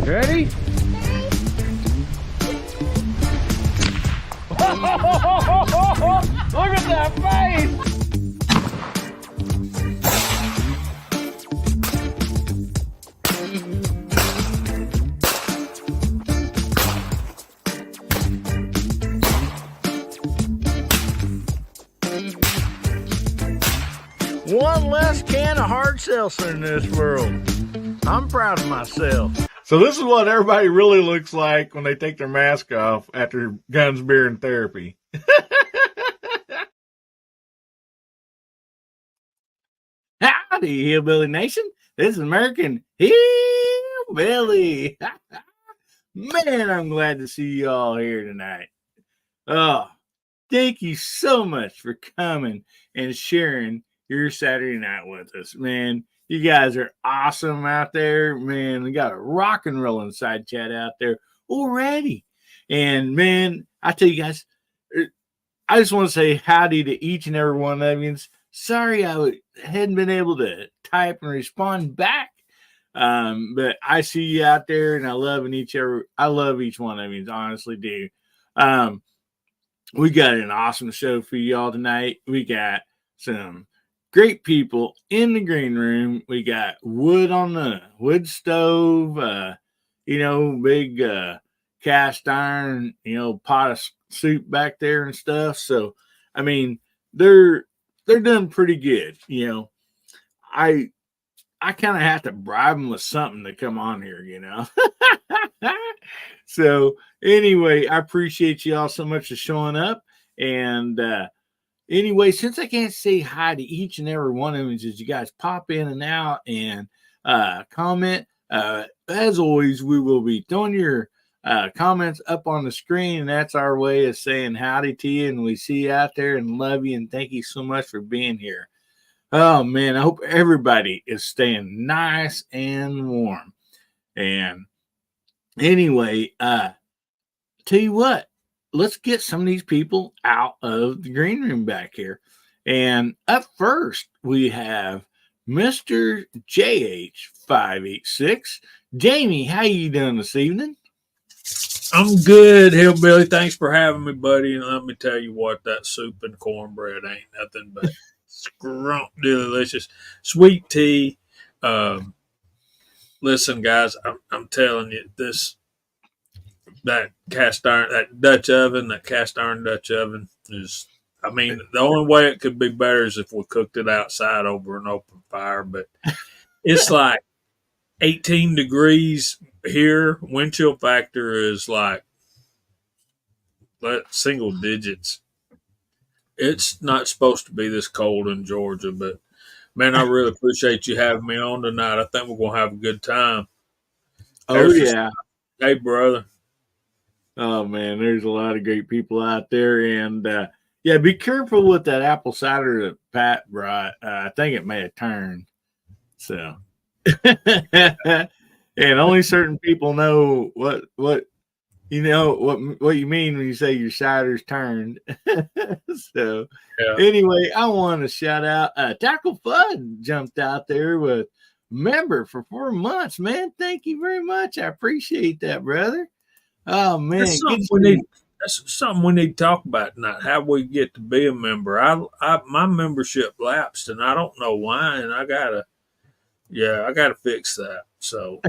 Ready? Look at that face! One less can of hard seltzer in this world. I'm proud of myself. So this is what everybody really looks like when they take their mask off after guns, beer, and therapy. Howdy, Hillbilly Nation. This is American Hillbilly. Man, I'm glad to see you all here tonight. Oh, thank you so much for coming and sharing your Saturday night with us, man. You guys are awesome out there, man. We got a rock and roll inside chat out there already. And man, I tell you guys, I just want to say howdy to each and every one of you. Sorry I hadn't been able to type and respond back. But I see you out there and I love each one of you, honestly do. We got an awesome show for y'all tonight. We got some great people in the green room. We got wood on the wood stove, big cast iron, pot of soup back there and stuff. So, I mean, they're done pretty good. I kind of have to bribe them with something to come on here, So, anyway, I appreciate you all so much for showing up. And, anyway, since I can't say hi to each and every one of them, as you guys pop in and out and comment, as always, we will be throwing your comments up on the screen, and that's our way of saying howdy to you, and we see you out there and love you, and thank you so much for being here. Oh, man, I hope everybody is staying nice and warm. And anyway, tell you what, let's get some of these people out of the green room back here. And up first, we have Mr. JH586. Jamie, how you doing this evening? I'm good, Hillbilly. Thanks for having me, buddy. And let me tell you what, that soup and cornbread ain't nothing but scrump delicious. Sweet tea. Listen, guys, I'm telling you, that cast iron Dutch oven is, the only way it could be better is if we cooked it outside over an open fire. But it's like 18 degrees here. Wind chill factor is like single digits. It's not supposed to be this cold in Georgia, but man, I really appreciate you having me on tonight. I think we're going to have a good time. Yeah. Hey, brother. Oh, man, there's a lot of great people out there. And, be careful with that apple cider that Pat brought. I think it may have turned. So, and only certain people know what you mean when you say your cider's turned. So, Anyway, I want to shout out Tackle Fudd jumped out there with member for 4 months. Man, thank you very much. I appreciate that, brother. Oh, man. That's something we need to talk about tonight, how we get to be a member. My membership lapsed, and I don't know why, and I gotta fix that. So,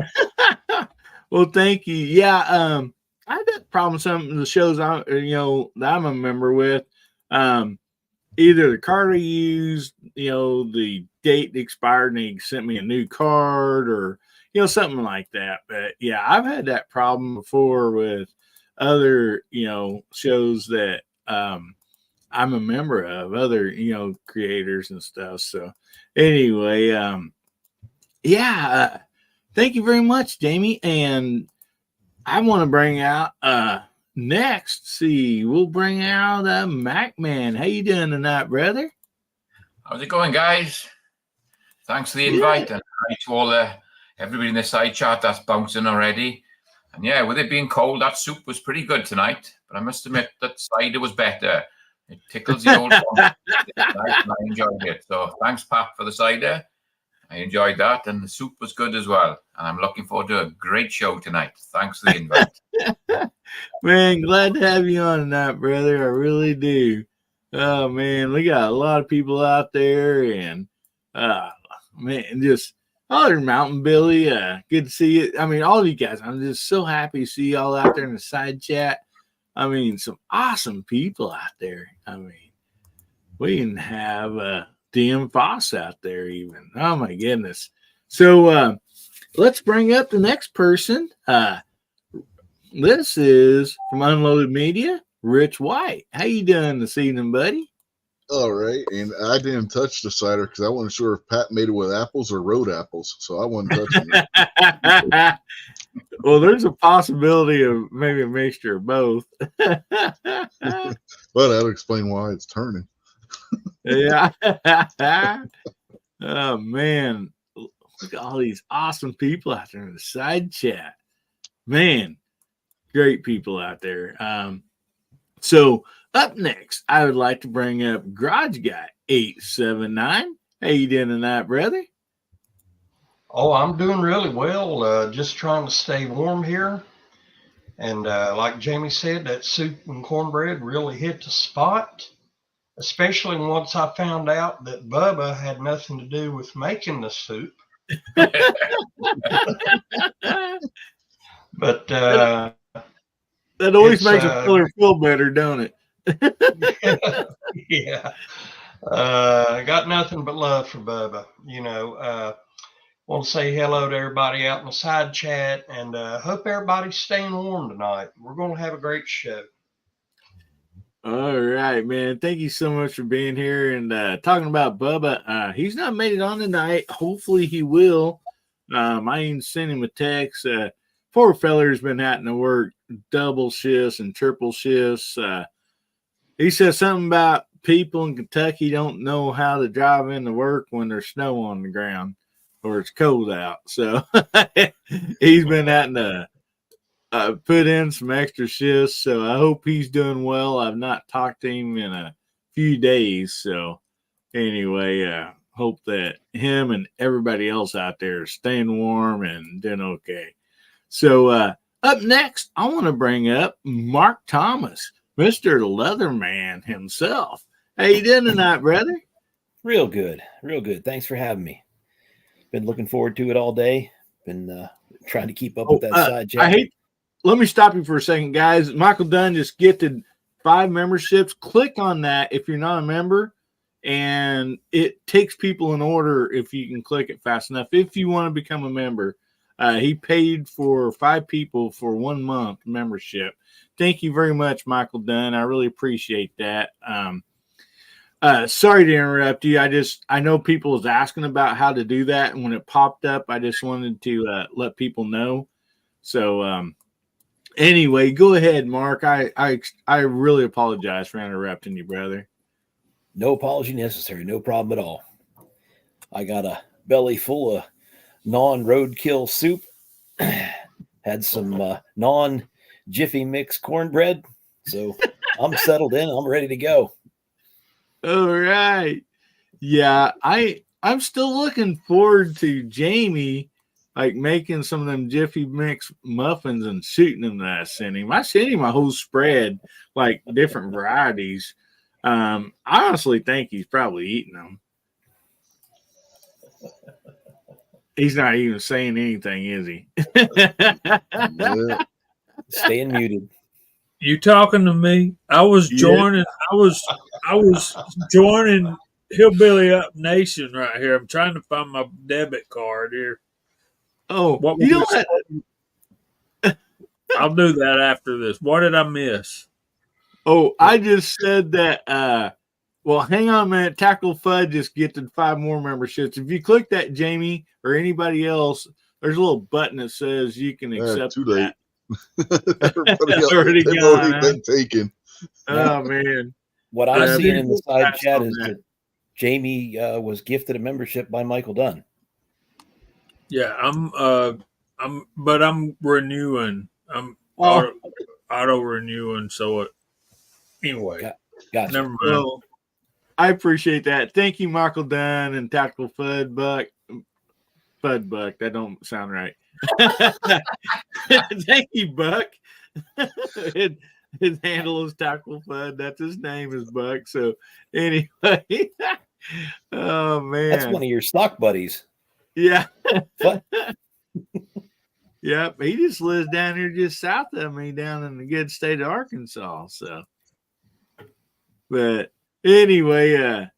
well, thank you. Yeah, I had that problem with some of the shows that I'm a member with. Either the card I used, the date expired and they sent me a new card, or something like that. But yeah, I've had that problem before with other shows that I'm a member of, other creators and stuff. So anyway, thank you very much, Jamie. And I want to bring out next, we'll bring out Mac Man. How you doing tonight, brother? How's it going, guys? Thanks for the invite, and hi to all everybody in the side chat that's bouncing already. And yeah, with it being cold, that soup was pretty good tonight. But I must admit that cider was better. It tickles the old one. I enjoyed it. So thanks, Pat, for the cider. I enjoyed that, and the soup was good as well. And I'm looking forward to a great show tonight. Thanks for the invite. Man, glad to have you on tonight, brother. I really do. Oh man, we got a lot of people out there, and man, just other Mountain Billy. Good to see you. I mean, all of you guys. I'm just so happy to see y'all out there in the side chat. I mean, some awesome people out there. I mean, we can have DM Foss out there even. Oh my goodness. So let's bring up the next person. This is from Unloaded Media, Rich White. How you doing this evening, buddy? All right, and I didn't touch the cider because I wasn't sure if Pat made it with apples or road apples, so I wasn't touching it. Well, there's a possibility of maybe a mixture of both. But that'll explain why it's turning. Yeah. Oh man, look at all these awesome people out there in the side chat. Man, great people out there. So up next, I would like to bring up Garage Guy 879. How you doing tonight, brother? Oh, I'm doing really well. Just trying to stay warm here. And like Jamie said, that soup and cornbread really hit the spot. Especially once I found out that Bubba had nothing to do with making the soup. But that always makes a filler feel better, don't it? Yeah. I got nothing but love for Bubba. Want to say hello to everybody out in the side chat, and hope everybody's staying warm tonight. We're going to have a great show. All right, man. Thank you so much for being here and talking about Bubba. He's not made it on tonight. Hopefully he will. I even sent him a text. Poor feller's been having to work double shifts and triple shifts. He said something about people in Kentucky don't know how to drive into work when there's snow on the ground or it's cold out. So he's been having to put in some extra shifts, so I hope he's doing well. I've not talked to him in a few days, so anyway, hope that him and everybody else out there is staying warm and doing okay. So up next, I want to bring up Mark Thomas, Mr. Leatherman himself. How you doing tonight, brother? Real good. Thanks for having me. Been looking forward to it all day. Been trying to keep up with that side chat. Let me stop you for a second, guys. Michael Dunn just gifted 5 memberships. Click on that if you're not a member, and it takes people in order if you can click it fast enough. If you want to become a member, he paid for 5 people for 1 month membership. Thank you very much, Michael Dunn. I really appreciate that. Sorry to interrupt you. I know people was asking about how to do that, and when it popped up, I just wanted to let people know. So, anyway, go ahead, Mark. I really apologize for interrupting you, brother. No apology necessary. No problem at all. I got a belly full of non-roadkill soup. Had some non-Jiffy Mix cornbread. So I'm settled in. I'm ready to go. All right. Yeah, I'm still looking forward to Jamie like making some of them Jiffy Mix muffins and shooting them that I sent him. I sent him a whole spread, like different varieties. I honestly think he's probably eating them. He's not even saying anything, is he? Yeah. Staying muted. You talking to me? I was joining. Yeah. I was joining Hillbilly Up Nation right here. I'm trying to find my debit card here. Oh, what I'll do that after this. What did I miss? Oh, I just said that. Well, hang on a minute. Tackle Fud just gifted 5 more memberships. If you click that, Jamie or anybody else, there's a little button that says you can accept too late. Everybody else already been taken. Oh man! What I'm seeing in the side chat is that Jamie was gifted a membership by Michael Dunn. Yeah, I'm renewing. I'm auto renewing. So anyway, gotcha. Never mind. Well, I appreciate that. Thank you, Michael Dunn and Tactical Fud Buck. Bud Buck. That don't sound right. Thank you, Buck. His handle is Tackle Fudd. That's his name is Buck. So anyway, oh man, That's one of your stock buddies. yeah. Fudd. Yep, he just lives down here just south of me, down in the good state of Arkansas. So, but anyway,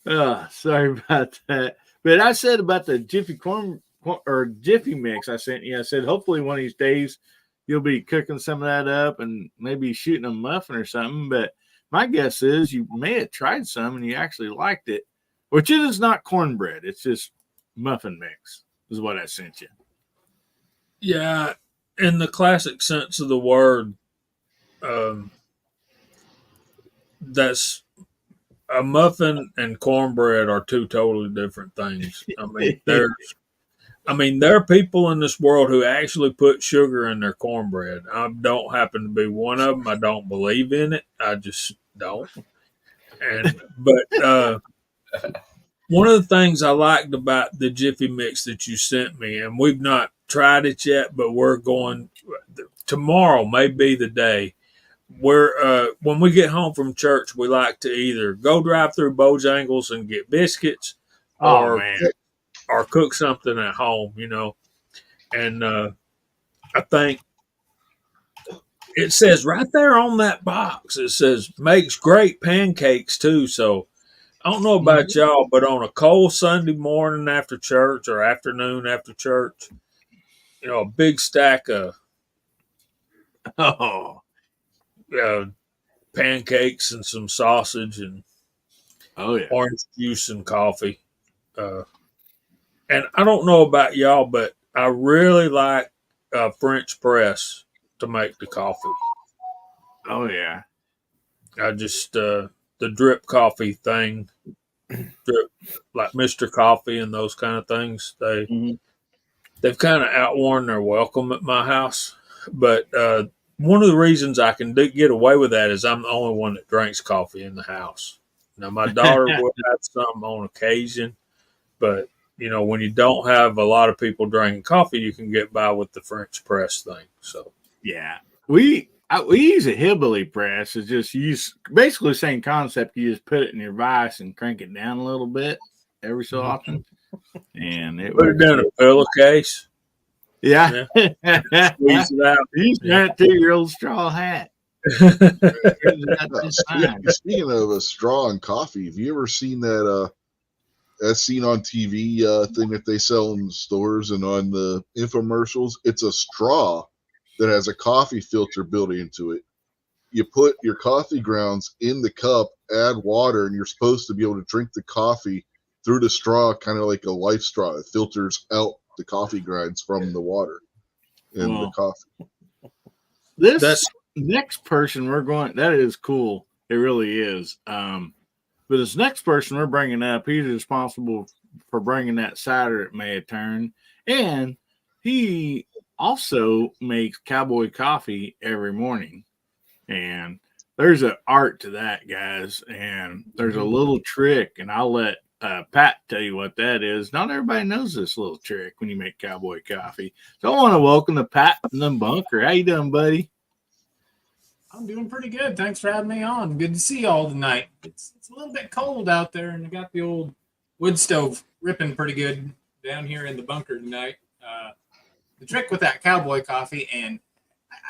oh, sorry about that. But I said about the Jiffy corn or Jiffy mix I sent you. I said hopefully one of these days you'll be cooking some of that up and maybe shooting a muffin or something. But my guess is you may have tried some and you actually liked it, which it is not cornbread. It's just muffin mix. Is what I sent you. Yeah, in the classic sense of the word, that's a muffin and cornbread are two totally different things. There are people in this world who actually put sugar in their cornbread. I don't happen to be one of them. I don't believe in it. I just don't. But one of the things I liked about the Jiffy mix that you sent me, and we've not tried it yet, but we're going tomorrow may be the day. When we get home from church, we like to either go drive through Bojangles and get biscuits, or cook something at home, And I think it says right there on that box, it says makes great pancakes too. So I don't know about y'all, but on a cold Sunday morning after church or afternoon after church, a big stack of pancakes and some sausage and orange juice and coffee. And I don't know about y'all, but I really like French press to make the coffee. Oh, yeah. I just, the drip coffee thing, drip like Mr. Coffee and those kind of things, they've kind of outworn their welcome at my house. But one of the reasons I can get away with that is I'm the only one that drinks coffee in the house. Now, my daughter will have some on occasion, but when you don't have a lot of people drinking coffee, you can get by with the French press thing. So, yeah, we use a Hillbilly press. It's just basically the same concept. You just put it in your vise and crank it down a little bit every so often, and it put it down a pillowcase. Yeah. Squeeze it out. He's got 2-year-old straw hat. Speaking of a straw and coffee, have you ever seen that seen on TV thing that they sell in stores and on the infomercials? It's a straw that has a coffee filter built into it. You put your coffee grounds in the cup, add water, and you're supposed to be able to drink the coffee through the straw, kind of like a life straw. It filters out the coffee grinds from the water and the coffee. This next person we're going, that is cool. It really is. But this next person we're bringing up, he's responsible for bringing that cider at May of Turn. And he also makes cowboy coffee every morning. And there's an art to that, guys. And there's a little trick, and I'll let Pat tell you what that is. Not everybody knows this little trick when you make cowboy coffee. So I want to welcome the Pat from the bunker. How you doing, buddy? I'm doing pretty good. Thanks for having me on. Good to see you all tonight. It's a little bit cold out there, and I got the old wood stove ripping pretty good down here in the bunker tonight. The trick with that cowboy coffee, and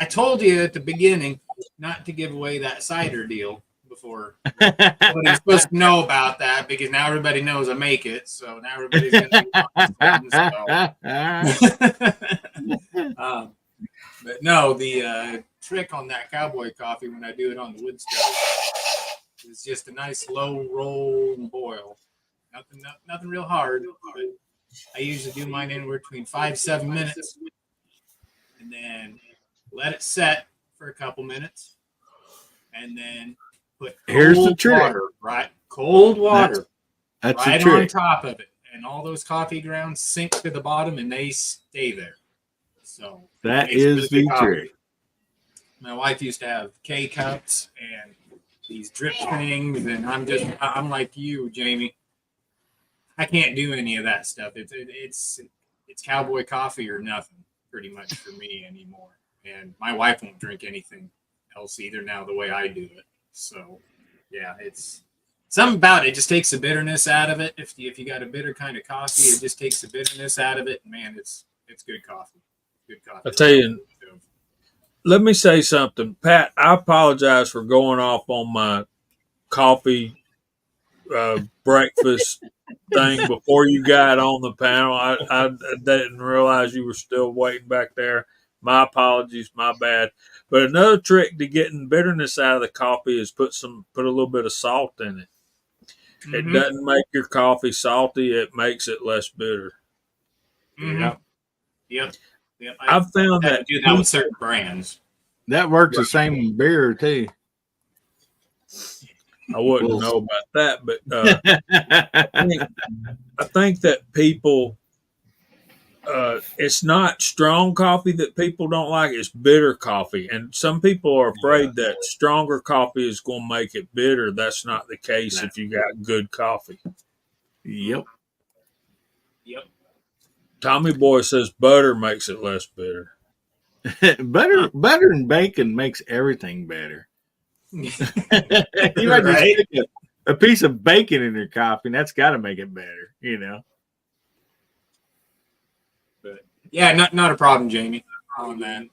I told you at the beginning not to give away that cider deal before. Nobody's supposed to know about that because now everybody knows I make it. So now everybody's going to be but no, the trick on that cowboy coffee when I do it on the wood stove is just a nice low roll and boil. Nothing real hard, but I usually do mine anywhere between 5-7 minutes, and then let it set for a couple minutes, and then put cold water, right? Cold water, that's right on top of it, and all those coffee grounds sink to the bottom, and they stay there. So that is the trick. My wife used to have K-cups and these drip things, and I'm like you, Jamie. I can't do any of that stuff. It's cowboy coffee or nothing, pretty much for me anymore. And my wife won't drink anything else either now, the way I do it. So, yeah, it's something about it. It just takes the bitterness out of it. If you got a bitter kind of coffee, it just takes the bitterness out of it. Man, it's good coffee. Good coffee. I tell you, let me say something, Pat. I apologize for going off on my coffee breakfast thing before you got on the panel. I didn't realize you were still waiting back there. My apologies, my bad. But another trick to getting bitterness out of the coffee is put a little bit of salt in it. It doesn't make your coffee salty; it makes it less bitter. Yep. I've found that do that with certain brands. That works the same with beer too. I wouldn't know about that, but I think that people, it's not strong coffee that people don't like, it's bitter coffee. And some people are afraid that stronger coffee is going to make it bitter. That's not the case if you got good coffee. Yep. Tommy Boy says butter makes it less bitter. butter and bacon makes everything better. You might just stick a piece of bacon in your coffee, and that's got to make it better, you know. But yeah, not a problem, Jamie, on that.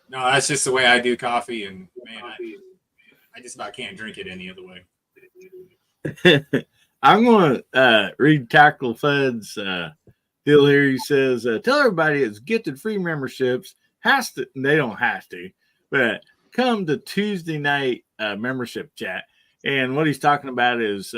No, that's just the way I do coffee, and man, I just about can't drink it any other way. I'm going to read Tackle Fud's deal here. He says, tell everybody it's gifted free memberships. They don't have to, but come to Tuesday night membership chat. And what he's talking about is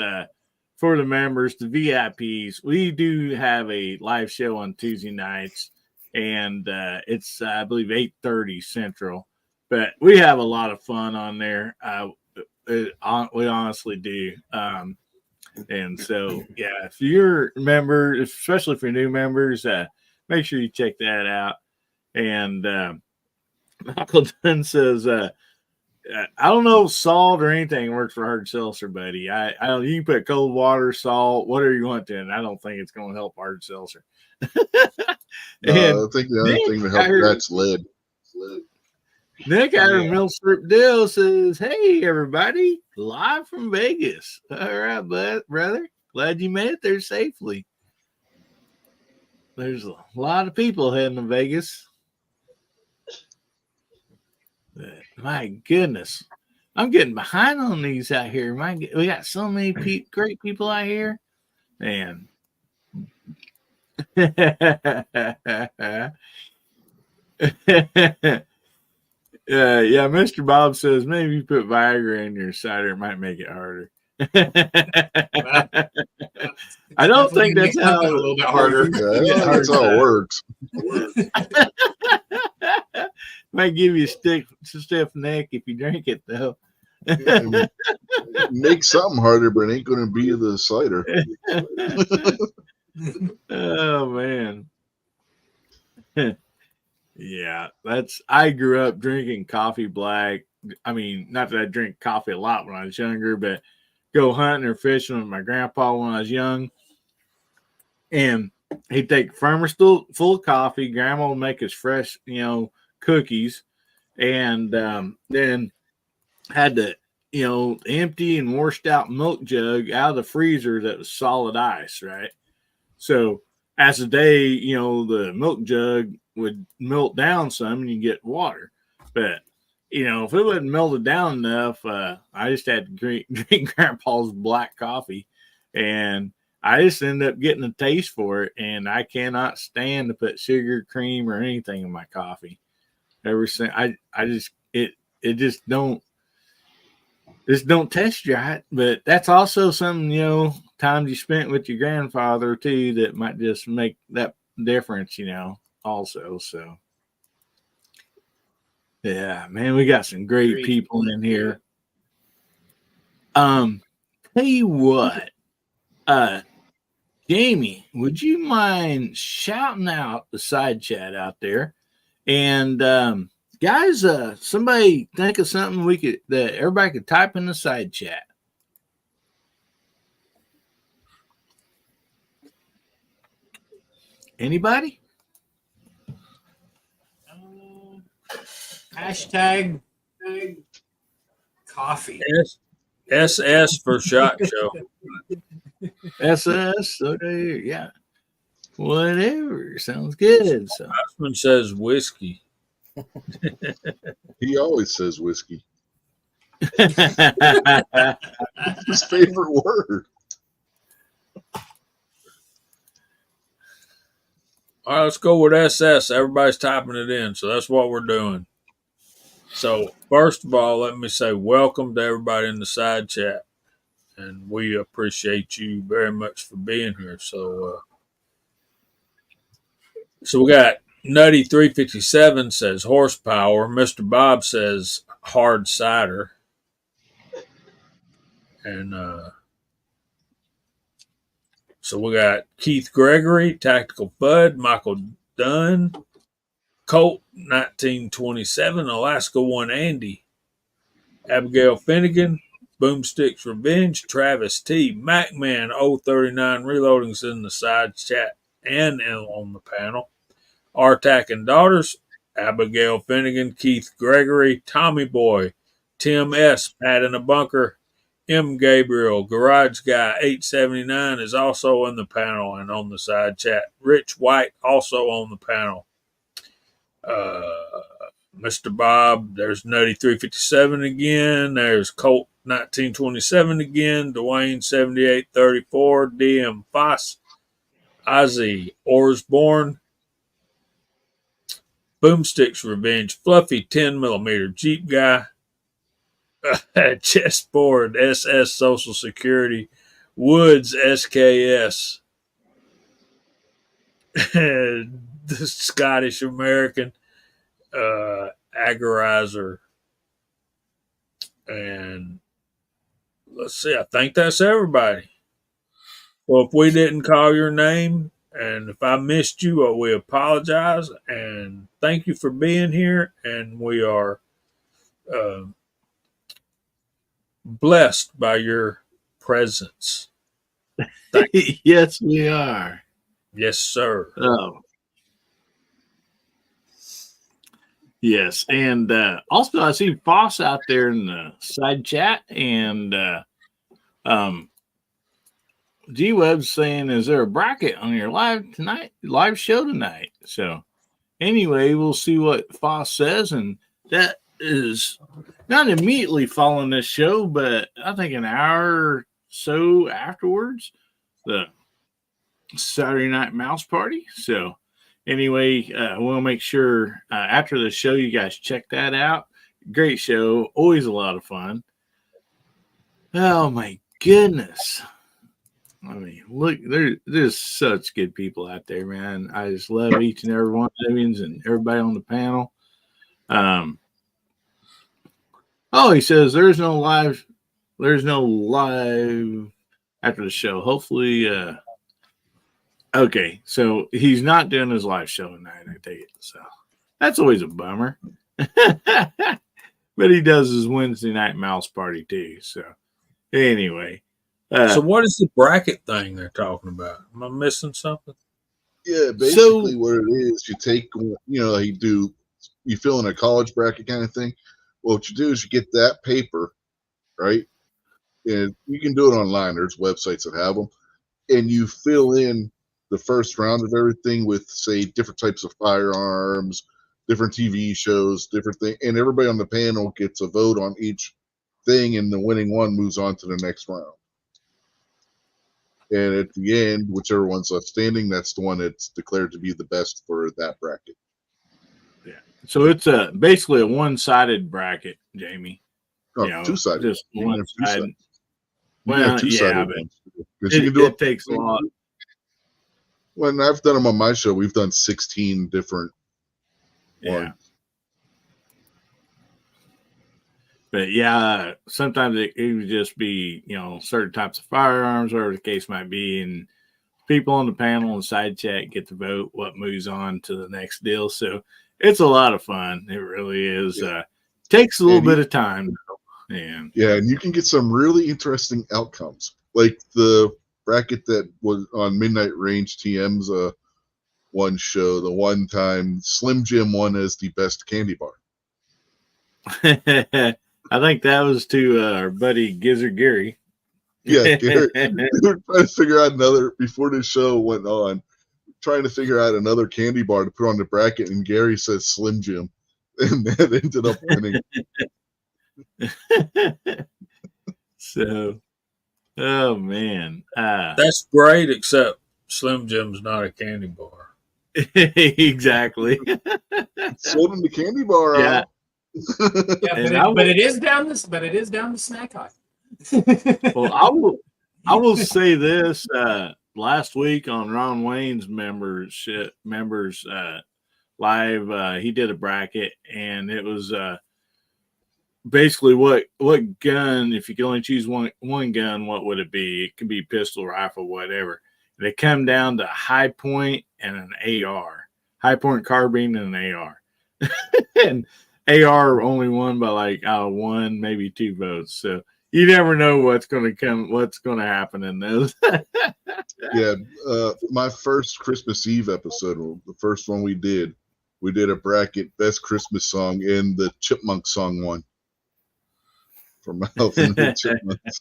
for the members, the VIPs, we do have a live show on Tuesday nights, and it's, I believe, 8:30 Central. But we have a lot of fun on there. We honestly do. And so, yeah, if you're a member, especially for new members, make sure you check that out. And Michael Dunn says, I don't know if salt or anything works for hard seltzer, buddy. I don't. You can put cold water, salt, whatever you want to, and I don't think it's going to help hard seltzer. I think the other thing to help that's lead. Nick out of Mill Strip Deal says, "Hey everybody, live from Vegas. All right, brother. Glad you made it there safely. There's a lot of people heading to Vegas." My goodness, I'm getting behind on these out here. We got so many great people out here, man. Yeah, Mr. Bob says maybe you put Viagra in your cider, it might make it harder. I don't think that's how a little bit harder. That's how it works. Might give you a stiff neck if you drink it, though. Make something harder, but it ain't going to be the cider. Oh man. Yeah, I grew up drinking coffee black. I mean, not that I drink coffee a lot when I was younger, but go hunting or fishing with my grandpa when I was young. And he'd take thermos full of coffee. Grandma would make us fresh, cookies. And then had to, empty and washed out milk jug out of the freezer that was solid ice, right? So as the day, the milk jug would melt down some and you get water. But, if it wasn't melted down enough, I just had to drink Grandpa's black coffee. And I just ended up getting a taste for it. And I cannot stand to put sugar, cream, or anything in my coffee. Ever since it just don't taste right. But that's also something, times you spent with your grandfather too, that might just make that difference, also. So yeah, man, we got some great people in here. Tell you what, Jamie, would you mind shouting out the side chat out there? And guys, somebody think of something that everybody could type in the side chat. Anybody? Hashtag coffee. SS for Shot Show. SS. Okay, yeah. Whatever. Sounds good. So Husband says whiskey. He always says whiskey. yeah, It's his favorite word. All right, let's go with SS. Everybody's typing it in, so that's what we're doing. So, first of all, let me say welcome to everybody in the side chat. And we appreciate you very much for being here. So we got Nutty 357 says horsepower. Mr. Bob says hard cider. And so we got Keith Gregory, Tactical Bud, Michael Dunn, Colt 1927, Alaska One Andy, Abigail Finnegan, Boomstick's Revenge, Travis T, Macman 039 Reloading's in the side chat and on the panel. Artac and Daughters, Abigail Finnegan, Keith Gregory, Tommy Boy, Tim S, Pat in a Bunker, M Gabriel, Garage Guy 879 is also on the panel and on the side chat. Rich White also on the panel. Mr. Bob, there's Nutty 357 again. There's Colt 1927 again. Dwayne 7834. DM Foss. Ozzy Orsborn. Boomstick's Revenge. Fluffy 10mm Jeep Guy. Chessboard SS Social Security. Woods SKS. The Scottish American. Agorizer, and let's see, I think that's everybody. Well, if we didn't call your name and if I missed you, we apologize and thank you for being here, and we are blessed by your presence. yes, we are. Yes, sir. Oh. Yes, and also I see Foss out there in the side chat, and G-Web's saying, "Is there a bracket on your live show tonight?" So, anyway, we'll see what Foss says, and that is not immediately following this show, but I think an hour or so afterwards, the Saturday Night Mouse Party. So. Anyway, we'll make sure after the show you guys check that out. Great show. Always a lot of fun. Oh, my goodness. I mean, look, there's such good people out there, man. I just love each and every one of them and everybody on the panel. He says there's no live after the show. Hopefully, okay, so he's not doing his live show tonight, I take it. So that's always a bummer. But he does his Wednesday night mouse party too. So anyway. So what is the bracket thing they're talking about? Am I missing something? Yeah, basically what it is, you take, you fill in a college bracket kind of thing. Well, what you do is you get that paper, right? And you can do it online. There's websites that have them. And you fill in the first round of everything with, say, different types of firearms, different TV shows, different things. And everybody on the panel gets a vote on each thing, and the winning one moves on to the next round. And at the end, whichever one's left standing, that's the one that's declared to be the best for that bracket. Yeah. So it's basically a one-sided bracket, Jamie. Oh, two-sided. Just one-sided. Well, two-sided but it takes a lot. When I've done them on my show, we've done 16 different ones. But yeah, sometimes it would just be, certain types of firearms, whatever the case might be, and people on the panel and side chat get to vote what moves on to the next deal. So it's a lot of fun. It really is. Yeah. Takes a little bit of time, though. And you can get some really interesting outcomes, like the bracket that was on Midnight Range TM's one show, the one time Slim Jim won as the best candy bar. I think that was to our buddy Gizzard Gary. Yeah, Gary. We were trying to figure out another, before the show went on, trying to figure out another candy bar to put on the bracket, and Gary said Slim Jim, and that ended up winning. So, oh man, That's great, except Slim Jim's not a candy bar. exactly. Sold him the candy bar Yeah. out. Yeah, And but it is down this. But it is down the snack aisle. Well, I will say this. Last week on Ron Wayne's members live, he did a bracket, and it was basically what gun, if you could only choose one gun, what would it be? It could be pistol, rifle, whatever. And it come down to high point and an AR, high point carbine and an AR. And AR only won by like one, maybe 2 votes. So you never know what's going to happen in those. Yeah, my first Christmas Eve episode, the first one we did a bracket best Christmas song, and the Chipmunk song won from Alvin and the Chipmunks.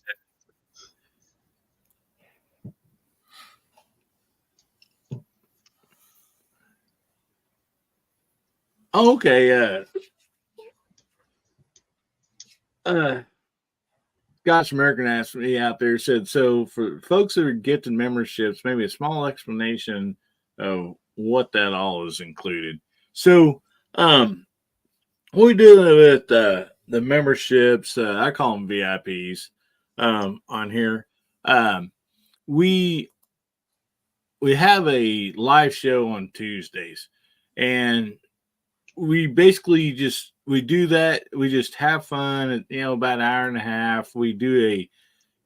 Okay. Scotch American asked me out there, said, so for folks that are gifted memberships, maybe a small explanation of what that all is included. So, what we do with the memberships, I call them VIPs on here. We have a live show on Tuesdays, and we basically we do that. We just have fun, about an hour and a half. We do a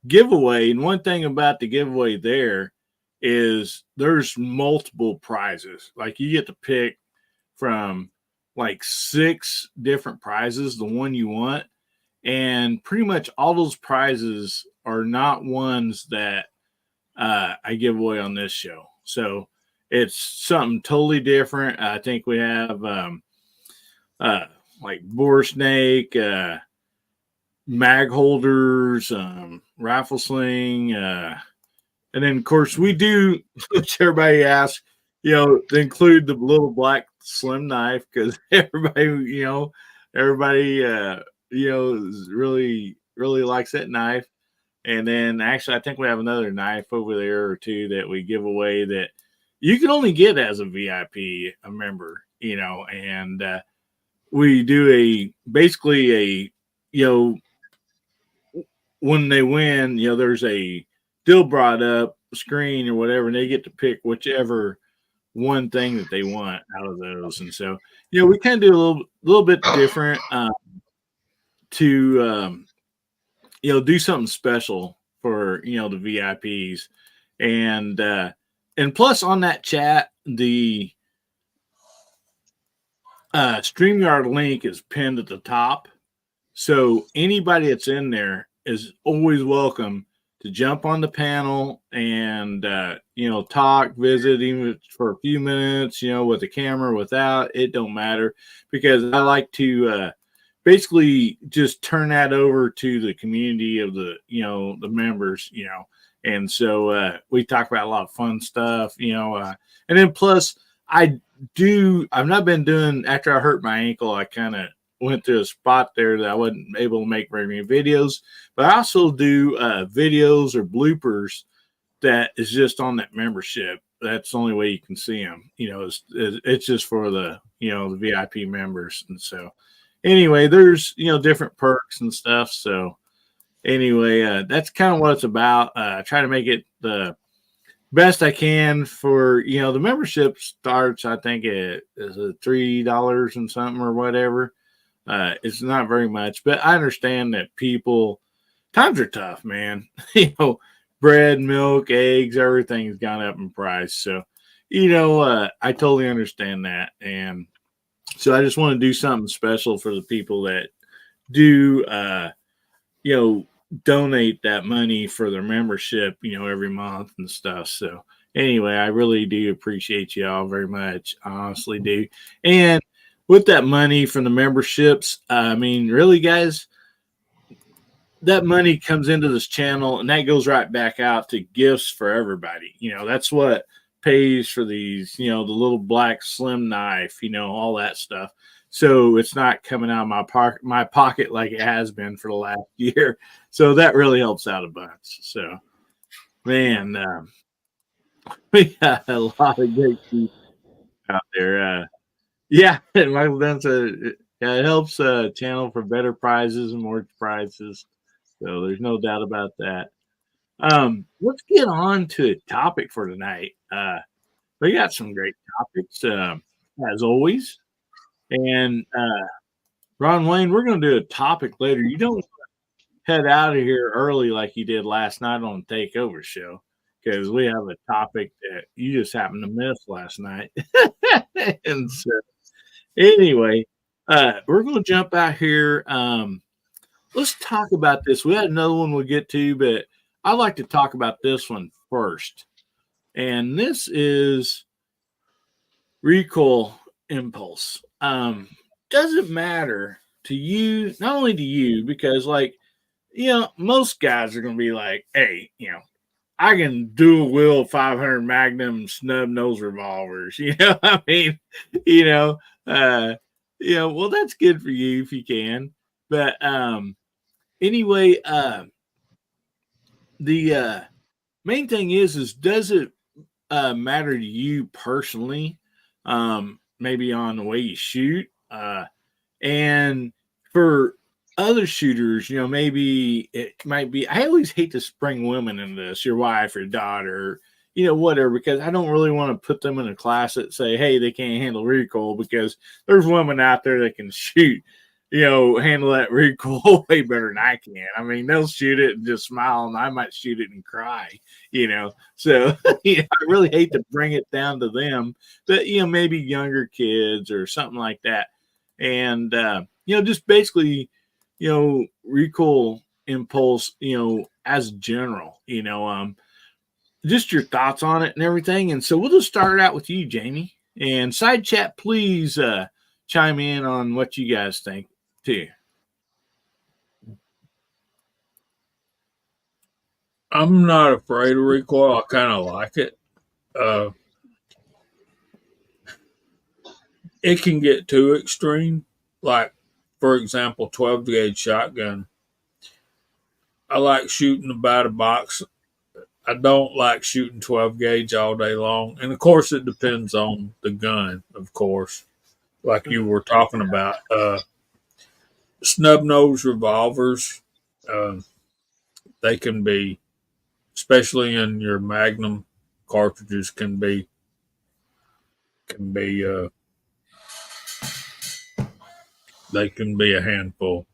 giveaway. And one thing about the giveaway there is there's multiple prizes. Like you get to pick from like 6 different prizes, the one you want. And pretty much all those prizes are not ones that I give away on this show. So it's something totally different. I think we have like boar snake, mag holders, rifle sling, and then of course we do, which everybody asks, to include the little black slim knife, because everybody really likes that knife. And then actually I think we have another knife over there or 2 that we give away that you can only get as a VIP, a member, and we do basically when they win, there's a deal brought up screen or whatever, and they get to pick whichever one thing that they want out of those. And so, we kind of do a little bit different to do something special for the VIPs, and plus on that chat, the StreamYard link is pinned at the top. So anybody that's in there is always welcome to jump on the panel and, talk, visit, even for a few minutes, with the camera, without, it don't matter, because I like to basically just turn that over to the community of the members, and so we talk about a lot of fun stuff, and then plus I've not been doing, after I hurt my ankle, I kind of went through a spot there that I wasn't able to make very many videos, but I also do videos or bloopers that is just on that membership. That's the only way you can see them. It's just for the, the VIP members. And so anyway, there's, different perks and stuff. So anyway, that's kind of what it's about. I try to make it the best I can for, the membership starts, I think it is $3 and something or whatever. It's not very much, but I understand that times are tough, man. Bread, milk, eggs, everything's gone up in price. So, I totally understand that. And so I just want to do something special for the people that do, donate that money for their membership, every month and stuff. So anyway, I really do appreciate you all very much. I honestly do. And with that money from the memberships, I mean, really, guys, that money comes into this channel and that goes right back out to gifts for everybody. That's what pays for these, the little black slim knife, all that stuff. So it's not coming out of my pocket like it has been for the last year. So that really helps out a bunch. So, man, we got a lot of great people out there. Yeah, Michael Dunn said it helps channel for better prizes and more prizes. So there's no doubt about that. Let's get on to a topic for tonight. We got some great topics, as always. And Ron Wayne, we're going to do a topic later. You don't head out of here early like you did last night on the Takeover show, because we have a topic that you just happened to miss last night. And so, anyway, we're going to jump out here. Let's talk about this. We had another one we'll get to, but I'd like to talk about this one first. And this is recoil impulse. Doesn't matter to you, not only to you, because most guys are going to be like, hey, I can dual wield 500 Magnum snub nose revolvers. I mean, well, that's good for you if you can. But anyway, the main thing is does it matter to you personally? Maybe on the way you shoot, and for other shooters, maybe it might be. I always hate to spring women into this, your wife or daughter, whatever, because I don't really want to put them in a class that say, hey, they can't handle recoil, because there's women out there that can shoot, handle that recoil way better than I can. I mean, they'll shoot it and just smile, and I might shoot it and cry, So I really hate to bring it down to them, but maybe younger kids or something like that, and just basically, recoil impulse, as general, just your thoughts on it and everything. And so we'll just start out with you, Jamie, and side chat, please chime in on what you guys think too. I'm not afraid of recoil. I kind of like it. It can get too extreme. Like, for example, 12 gauge shotgun. I like shooting about a box. I don't like shooting 12 gauge all day long. And of course, it depends on the gun, of course, like you were talking about. Snub nose revolvers, they can be, especially in your Magnum cartridges, can be they can be a handful.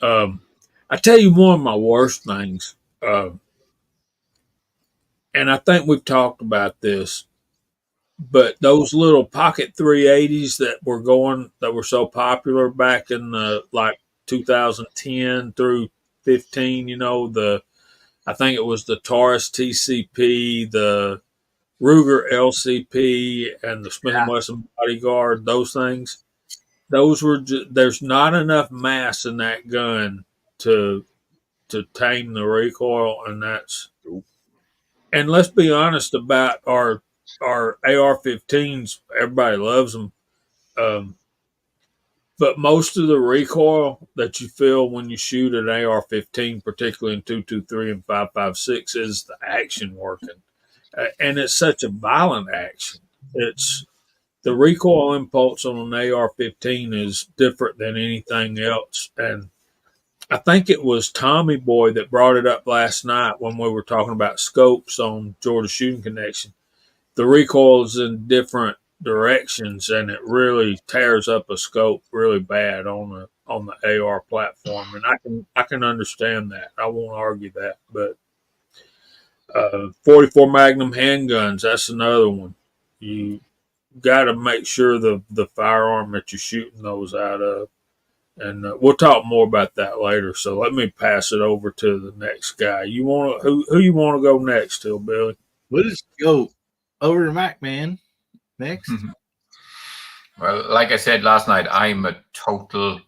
I tell you one of my worst things, and I think we've talked about this, but those little pocket 380s that were so popular back in the 2010 through 15, I think it was the Taurus TCP, the Ruger LCP, and the Smith & Wesson Bodyguard, those things. There's not enough mass in that gun to tame the recoil, and let's be honest about our AR-15s. Everybody loves them, but most of the recoil that you feel when you shoot an AR-15, particularly in 223 and 5.56, is the action working, and it's such a violent action. It's the recoil impulse on an AR-15 is different than anything else. And I think it was Tommy Boy that brought it up last night when we were talking about scopes on Georgia Shooting Connection. The recoil is in different directions, and it really tears up a scope really bad on the AR platform. And I can understand that. I won't argue that. But 44 Magnum handguns, that's another one. You got to make sure the firearm that you're shooting those out of, and we'll talk more about that later. So let me pass it over to the next guy. Who you want to go next, Hillbilly? We'll just go over to Mac, man. Next. Well, like I said last night, I'm a total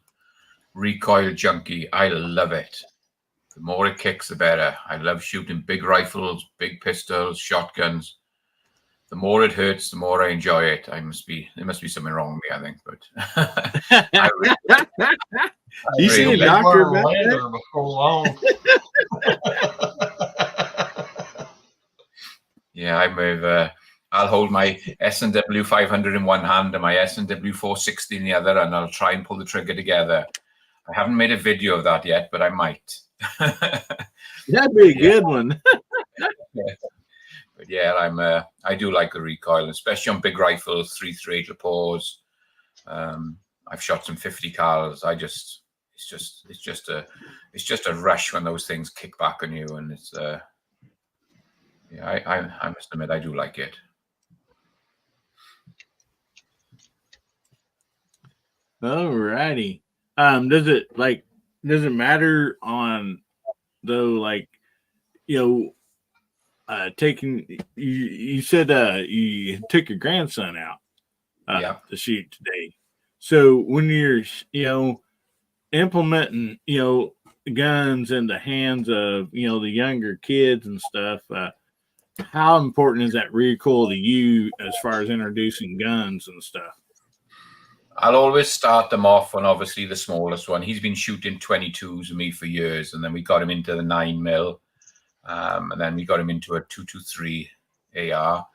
recoil junkie. I love it. The more it kicks, the better. I love shooting big rifles, big pistols, shotguns. The more it hurts, the more I enjoy it. There must be something wrong with me, I think. But You see a really doctor learn about leather that? before long. Yeah, I'll hold my S&W 500 in one hand and my S&W 460 in the other, and I'll try and pull the trigger together. I haven't made a video of that yet, but I might. That'd be a good one. But yeah, I do like the recoil, especially on big rifles, 338 Lepores. I've shot some 50 cals. It's just a rush when those things kick back on you, and it's I must admit I do like it. Alrighty. Does it matter on though, like, taking you said you took your grandson out to shoot today. So when you're implementing guns in the hands of the younger kids and stuff, how important is that recoil to you as far as introducing guns and stuff? I'll always start them off on obviously the smallest one. He's been shooting 22s with me for years, and then we got him into the 9mm, and then we got him into a 223 AR.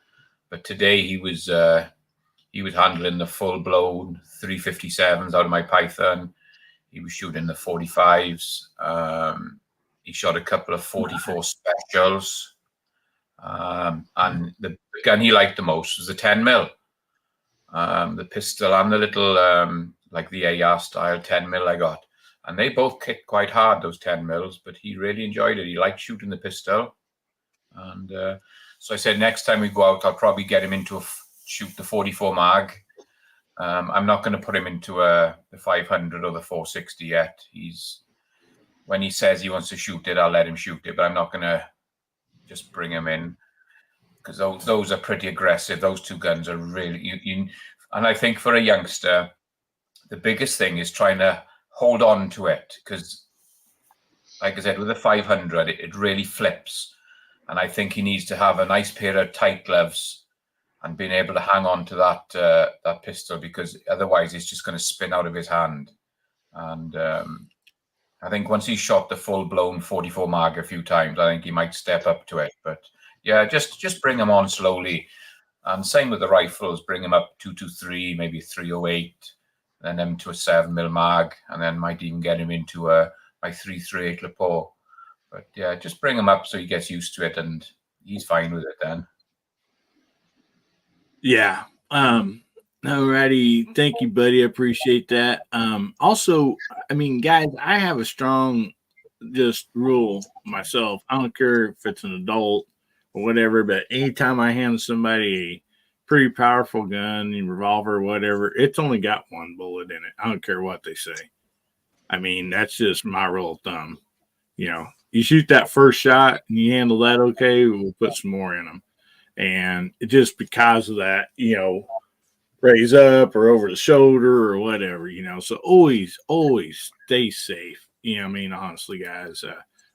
But today he was handling the full-blown 357s out of my Python. He was shooting the 45s. He shot a couple of 44 specials, and the gun he liked the most was the 10mm. The pistol and the little like the AR style 10mm I got, and they both kicked quite hard, those 10mm, but he really enjoyed it. He liked shooting the pistol, and so I said next time we go out I'll probably get him into shoot the 44 mag. I'm not going to put him into the 500 or the 460 yet. When he says he wants to shoot it, I'll let him shoot it, but I'm not going to just bring him in, because those are pretty aggressive. Those two guns are really, and I think for a youngster, the biggest thing is trying to hold on to it, because, like I said, with a 500, it really flips, and I think he needs to have a nice pair of tight gloves and being able to hang on to that pistol, because otherwise it's just going to spin out of his hand. And I think once he's shot the full-blown 44 mag a few times, I think he might step up to it, but. Yeah, just bring them on slowly. And same with the rifles, bring them up 223, maybe 308, then them to a 7mm mag, and then might even get him into my 338 Lepore. But yeah, just bring him up so he gets used to it, and he's fine with it then. Yeah. Alrighty. Thank you, buddy. I appreciate that. Also, I mean, guys, I have a strong just rule myself. I don't care if it's an adult or whatever, but anytime I hand somebody a pretty powerful gun, revolver, whatever, it's only got one bullet in it. I don't care what they say. I mean, that's just my rule of thumb. You shoot that first shot and you handle that okay, we'll put some more in them. And just because of that, raise up or over the shoulder or whatever, so always stay safe. Honestly, guys,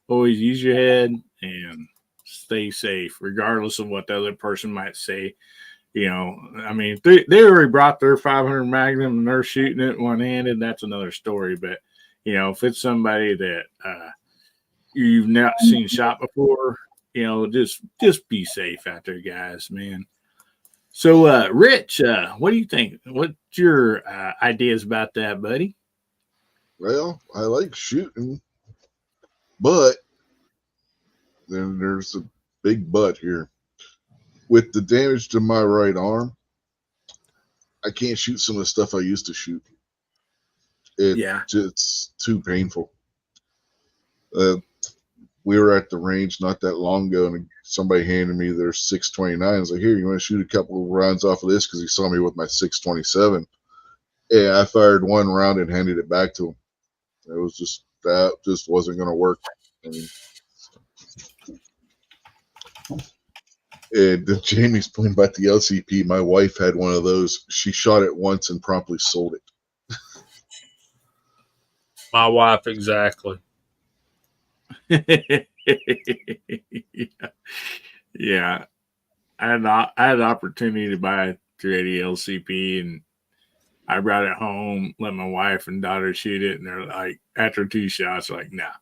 always use your head and stay safe, regardless of what the other person might say. They already brought their 500 Magnum and they're shooting it one-handed. That's another story. But, if it's somebody that you've not seen shot before, just be safe out there, guys, man. So, Rich, what do you think? What's your ideas about that, buddy? Well, I like shooting, but then there's a big but here. With the damage to my right arm, I can't shoot some of the stuff I used to shoot. It's too painful. We were at the range not that long ago, and somebody handed me their 629. I was like, here, you want to shoot a couple of rounds off of this? Because he saw me with my 627. Yeah, I fired one round and handed it back to him. That just wasn't going to work. And Jamie's point about the LCP, my wife had one of those. She shot it once and promptly sold it. My wife, exactly. Yeah. I had an opportunity to buy a 380 LCP, and I brought it home, let my wife and daughter shoot it, and they're like, after 2 shots, like, nah.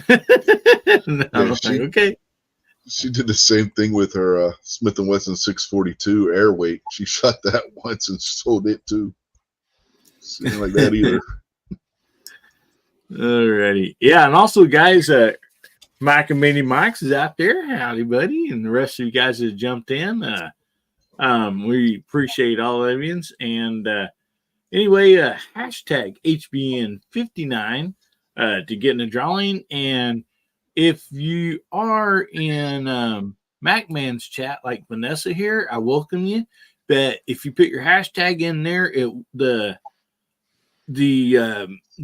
And I was like, okay. She did the same thing with her Smith & Wesson 642 airweight. She shot that once and sold it too. Something like that either. Alrighty. Yeah, and also, guys, Mike and Mini Mike's is out there. Howdy, buddy. And the rest of you guys that jumped in. We appreciate all of you. And anyway, hashtag HBN59 to get in the drawing. And if you are in MacMan's chat like Vanessa here, I welcome you. But if you put your hashtag in there, the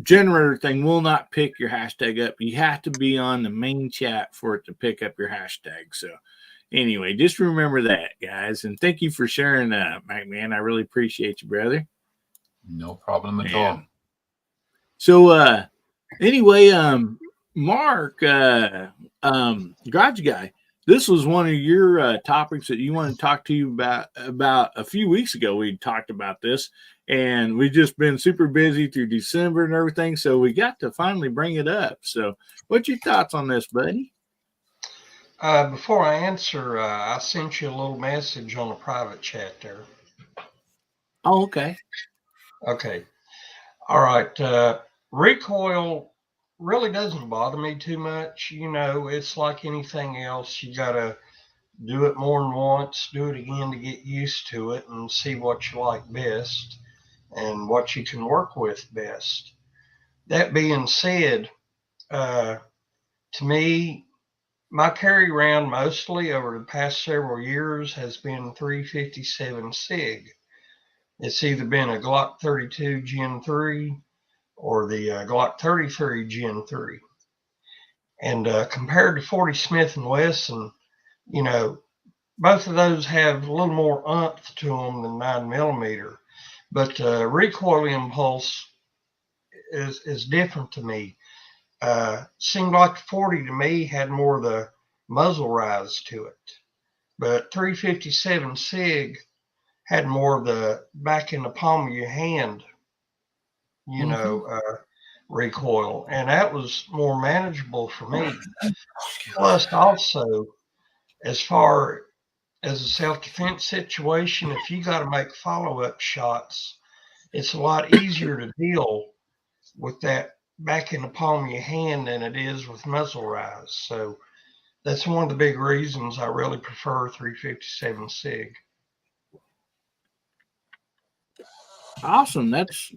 generator thing will not pick your hashtag up. You have to be on the main chat for it to pick up your hashtag. So anyway, just remember that, guys. And thank you for sharing that, MacMan. I really appreciate you, brother. No problem at all. So anyway, Mark, Garage Guy, this was one of your topics that you wanted to talk to you about a few weeks ago. We talked about this, and we've just been super busy through December and everything, so we got to finally bring it up. So what's your thoughts on this, buddy? Before I answer, I sent you a little message on the private chat there. Oh, okay. Okay. All right. Recoil really doesn't bother me too much. You know, it's like anything else. You got to do it more than once, do it again to get used to it and see what you like best and what you can work with best. That being said, to me, my carry round mostly over the past several years has been 357 SIG. It's either been a Glock 32 Gen 3 or the Glock 33 Gen 3. And compared to 40 Smith & Wesson, you know, both of those have a little more oomph to them than 9mm. But recoil impulse is different to me. Seemed like 40 to me had more of the muzzle rise to it. But 357 SIG had more of the back in the palm of your hand, you know, recoil. And that was more manageable for me. Plus, also, as far as a self-defense situation, if you got to make follow-up shots, it's a lot easier to deal with that back in the palm of your hand than it is with muzzle rise. So that's one of the big reasons I really prefer 357 SIG. Awesome. That's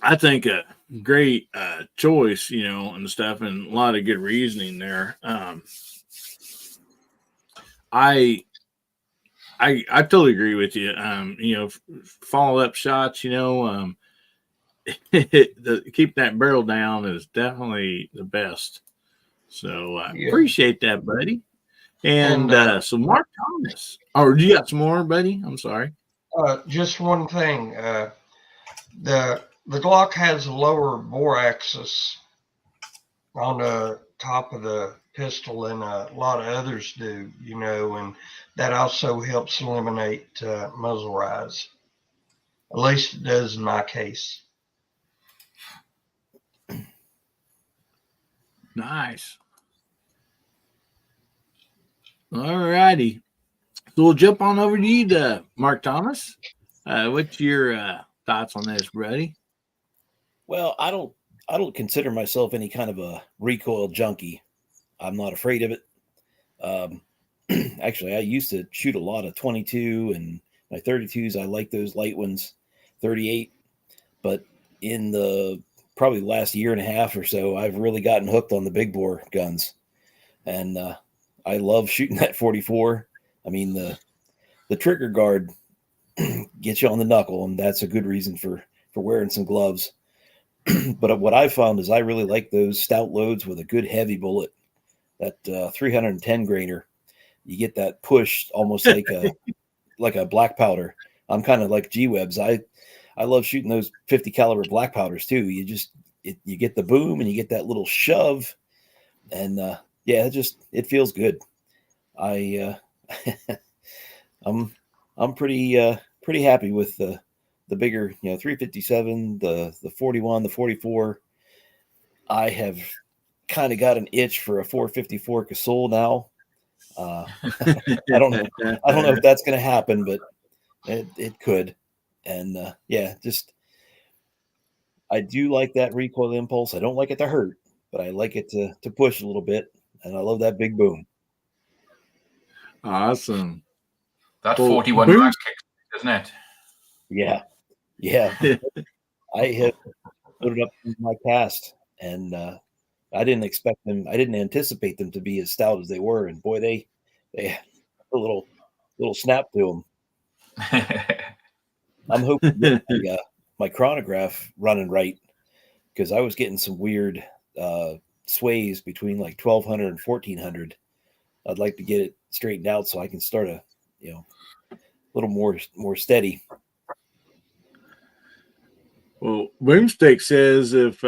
I think a great choice, you know, and stuff, and a lot of good reasoning there. I totally agree with you. You know, follow up shots, you know, keep that barrel down is definitely the best. So I appreciate that, buddy. And so Mark Thomas, or you got some more, buddy? I'm sorry. Just one thing. The Glock has a lower bore axis on the top of the pistol than a lot of others do, you know, and that also helps eliminate muzzle rise. At least it does in my case. Nice. All righty. So we'll jump on over to you, Mark Thomas. What's your thoughts on this, buddy? Well, I don't consider myself any kind of a recoil junkie. I'm not afraid of it. Actually, I used to shoot a lot of 22 and my 32s. I like those light ones, 38. But in the probably last year and a half or so, I've really gotten hooked on the big bore guns. And I love shooting that 44. I mean, the trigger guard gets you on the knuckle, and that's a good reason for wearing some gloves. But what I've found is I really like those stout loads with a good heavy bullet. that 310 grainer, you get that push almost like a black powder. I'm kind of like G-Webs. I love shooting those 50 caliber black powders too. You get the boom and you get that little shove, and yeah, it feels good. I'm pretty happy with the bigger, 357, the 41, the 44. I have kind of got an itch for a 454 Casull now. I don't know if that's going to happen, but it could. And yeah, I do like that recoil impulse. I don't like it to hurt, but I like it to push a little bit, and I love that big boom. Awesome. That 41 mag kicks, doesn't it? Yeah. I have loaded up my cast, and I didn't expect them. I didn't anticipate them to be as stout as they were, and boy, they had a little snap to them. I'm hoping to get my chronograph running right, because I was getting some weird sways between like 1200 and 1400. I'd like to get it straightened out so I can start a little more steady. Well, Boomstick says if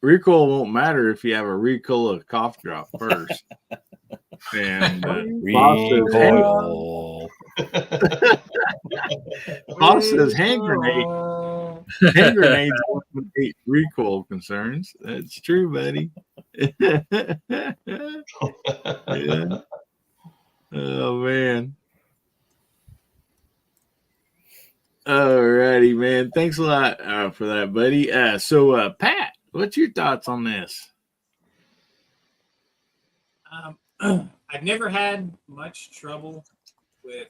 recoil won't matter if you have a recoil of cough drop first. And recoil. Boss says hand grenades eliminate recoil concerns. That's true, buddy. Yeah. Oh man. Alrighty, man. Thanks a lot for that, buddy. So Pat, what's your thoughts on this? I've never had much trouble with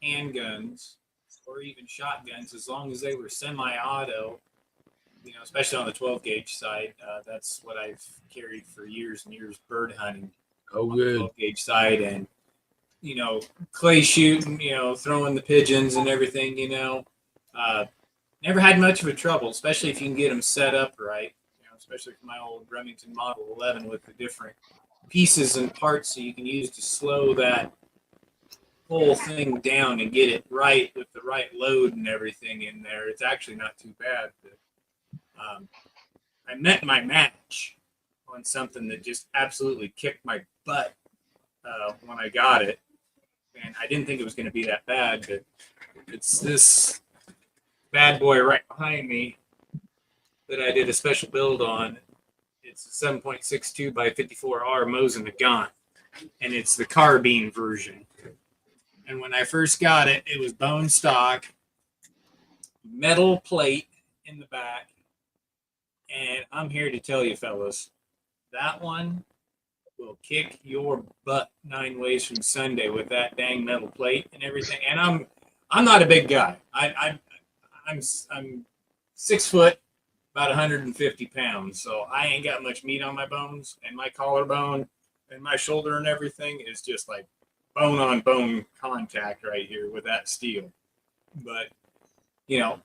handguns or even shotguns as long as they were semi-auto, especially on the 12 gauge side. That's what I've carried for years and years, bird hunting. Oh, on good. the 12 gauge side, and clay shooting, throwing the pigeons and everything. Never had much of a trouble, especially if you can get them set up right. Especially for my old Remington Model 11 with the different pieces and parts so you can use to slow that whole thing down and get it right with the right load and everything in there. It's actually not too bad. But, I met my match on something that just absolutely kicked my butt when I got it. And I didn't think it was going to be that bad, but it's this bad boy right behind me that I did a special build on. It's a 7.62 by 54R Mosin Nagant, and it's the carbine version. And when I first got it, it was bone stock, metal plate in the back. And I'm here to tell you, fellas, that one will kick your butt 9 ways from Sunday with that dang metal plate and everything. And I'm not a big guy. I'm 6 foot, about 150 pounds. So I ain't got much meat on my bones, and my collarbone and my shoulder and everything is just like bone on bone contact right here with that steel. But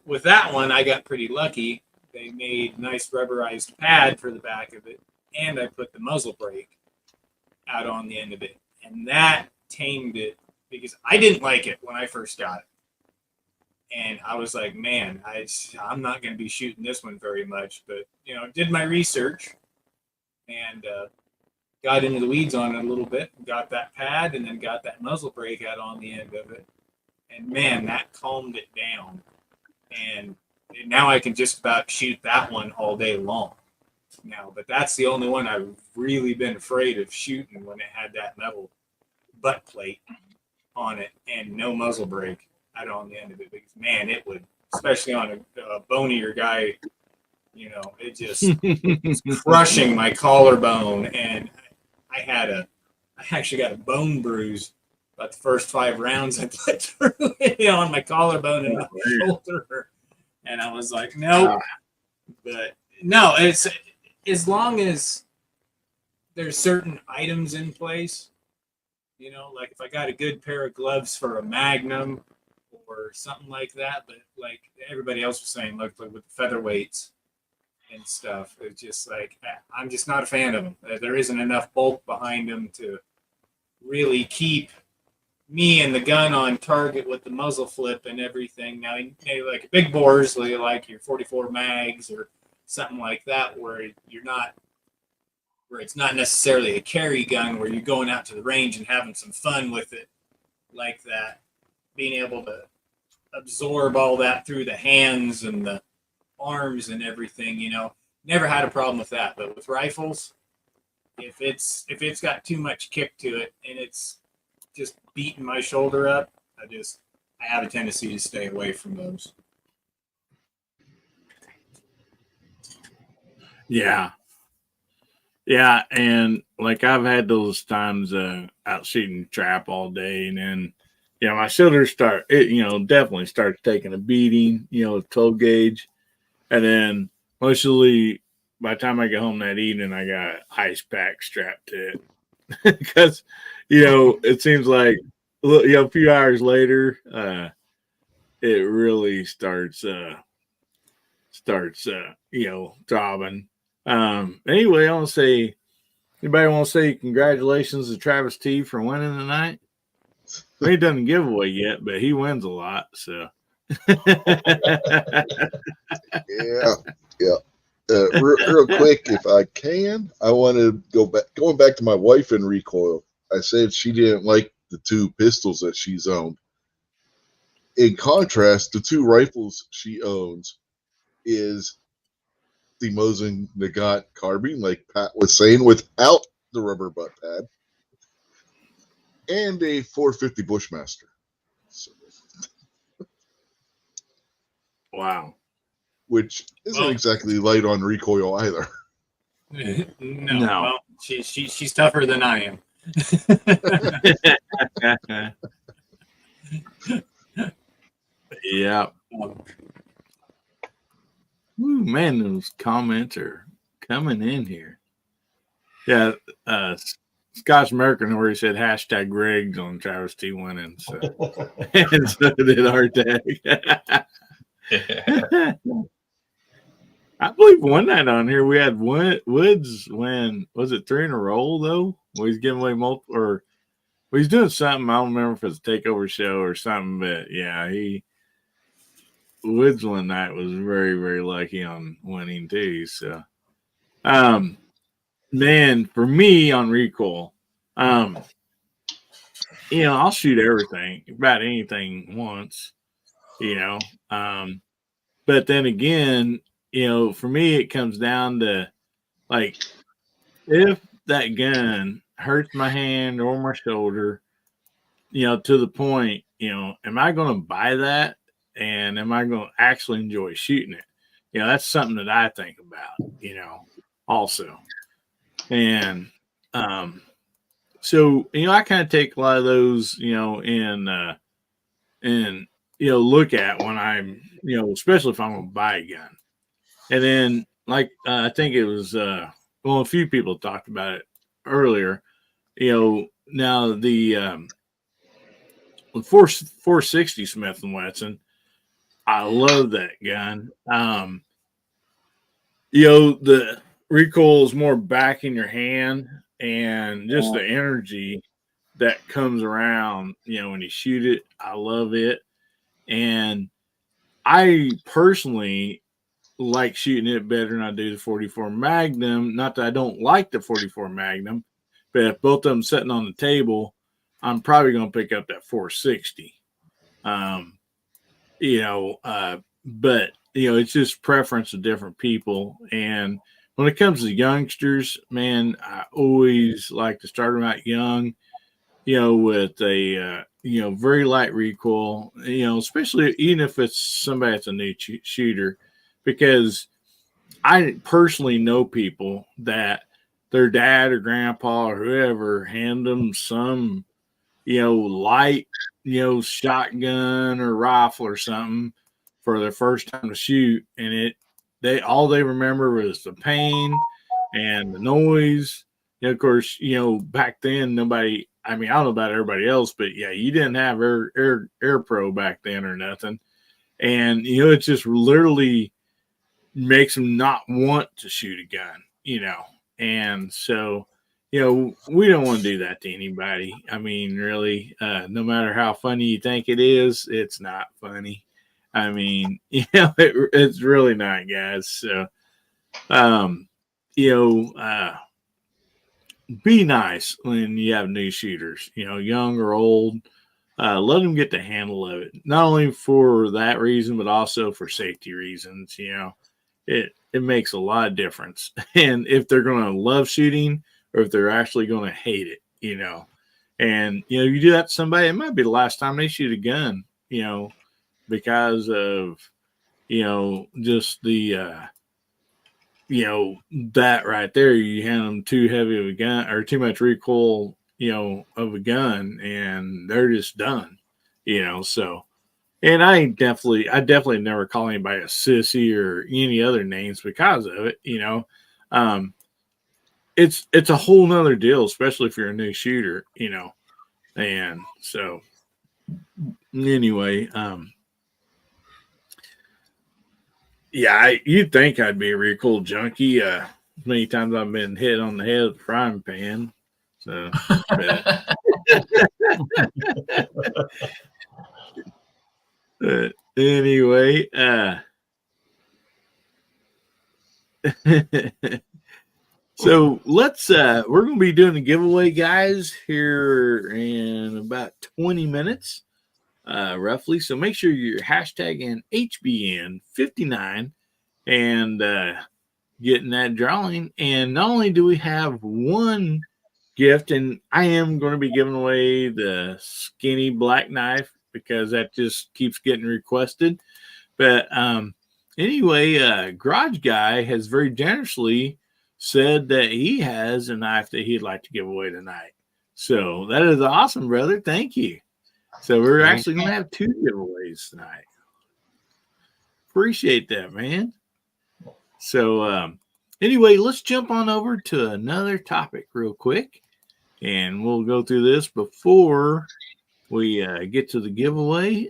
with that one, I got pretty lucky. They made nice rubberized pad for the back of it, and I put the muzzle brake out on the end of it, and that tamed it, because I didn't like it when I first got it. And I was like, man, I'm not going to be shooting this one very much. But, did my research and got into the weeds on it a little bit, got that pad, and then got that muzzle brake out on the end of it. And, man, that calmed it down. And now I can just about shoot that one all day long now. But that's the only one I've really been afraid of shooting, when it had that metal butt plate on it and no muzzle brake out on the end of it, because man, it would, especially on a bonier guy, it just was crushing my collarbone. And I actually got a bone bruise about the first 5 rounds I put through it, on my collarbone and my shoulder. And I was like, nope. But no, it's as long as there's certain items in place, like if I got a good pair of gloves for a Magnum or something like that. But like everybody else was saying, look, with the featherweights, and stuff. It's just like, I'm just not a fan of them. There isn't enough bulk behind them to really keep me and the gun on target with the muzzle flip and everything. Now, like big bores, like your 44 mags or something like that, where it's not necessarily a carry gun, where you're going out to the range and having some fun with it like that. Being able to absorb all that through the hands and the arms and everything, never had a problem with that. But with rifles, if it's got too much kick to it and it's just beating my shoulder up, I have a tendency to stay away from those. Yeah. And like I've had those times out shooting trap all day, and then my shoulders definitely starts taking a beating, with 12 gauge, and then mostly by the time I get home that evening, I got an ice pack strapped to it because it seems like a few hours later, it really starts throbbing. Anyway, I want to say, anybody want to say congratulations to Travis T for winning tonight? He doesn't give away yet, but he wins a lot. So, Yeah. Real quick, if I can, I want to going back to my wife and recoil. I said she didn't like the two pistols that she's owned. In contrast, the two rifles she owns is the Mosin Nagant carbine, like Pat was saying, without the rubber butt pad, and a 450 Bushmaster. So, wow. Which isn't exactly light on recoil either. No. Well, she's tougher than I am. Yeah. Ooh, man, those comments are coming in here. Yeah, Scotch American where he said hashtag Riggs on Travis T winning. So, and so did our tag. I believe one night on here we had Woods win. Was it 3 in a row though? Well, he's giving away multiple, or he's doing something. I don't remember if it's a takeover show or something, but yeah, Woods one night was very, very lucky on winning too. So, man, for me on recoil, I'll shoot everything, about anything once, but then again, for me, it comes down to like, if that gun hurts my hand or my shoulder, to the point, am I going to buy that? And am I going to actually enjoy shooting it? That's something that I think about, also. And so, I kind of take a lot of those, and look at when I'm, especially if I'm going to buy a gun. And then, like, I think it was, a few people talked about it earlier, now the 460 Smith & Wesson, I love that gun. The recoil is more back in your hand, and just the energy that comes around, when you shoot it, I love it. And I personally like shooting it better than I do the 44 Magnum. Not that I don't like the 44 Magnum, but if both of them sitting on the table, I'm probably going to pick up that 460. But it's just preference of different people. And when it comes to youngsters, man, I always like to start them out young, with a, very light recoil, especially even if it's somebody that's a new shooter, because I personally know people that their dad or grandpa or whoever handed them some, light, shotgun or rifle or something for their first time to shoot. And all they remember was the pain and the noise. Of course, back then nobody, I mean, I don't know about everybody else, but yeah, you didn't have Air Pro back then or nothing. And, it's just literally makes them not want to shoot a gun, and so, we don't want to do that to anybody. I mean, really, no matter how funny you think it is, it's not funny. I mean, it's really not, guys. So, um, be nice when you have new shooters, young or old. Let them get the handle of it, not only for that reason, but also for safety reasons. It makes a lot of difference. And if they're going to love shooting or if they're actually going to hate it, and, you do that to somebody, it might be the last time they shoot a gun, because of, just the, that right there, you hand them too heavy of a gun or too much recoil, of a gun, and they're just done, so. And I definitely never call anybody a sissy or any other names because of it. It's a whole nother deal, especially if you're a new shooter. And so anyway, yeah, you'd think I'd be a real cool junkie. Many times I've been hit on the head with a frying pan. So, anyway, so we're going to be doing a giveaway, guys, here in about 20 minutes, roughly. So make sure you're hashtagging HBN59 and getting that drawing. And not only do we have one gift, and I am going to be giving away the skinny black knife because that just keeps getting requested. But anyway, Garage Guy has very generously said that he has a knife that he'd like to give away tonight. So that is awesome, brother. Thank you. So we're actually going to have 2 giveaways tonight. Appreciate that, man. So anyway, let's jump on over to another topic real quick. And we'll go through this before we get to the giveaway.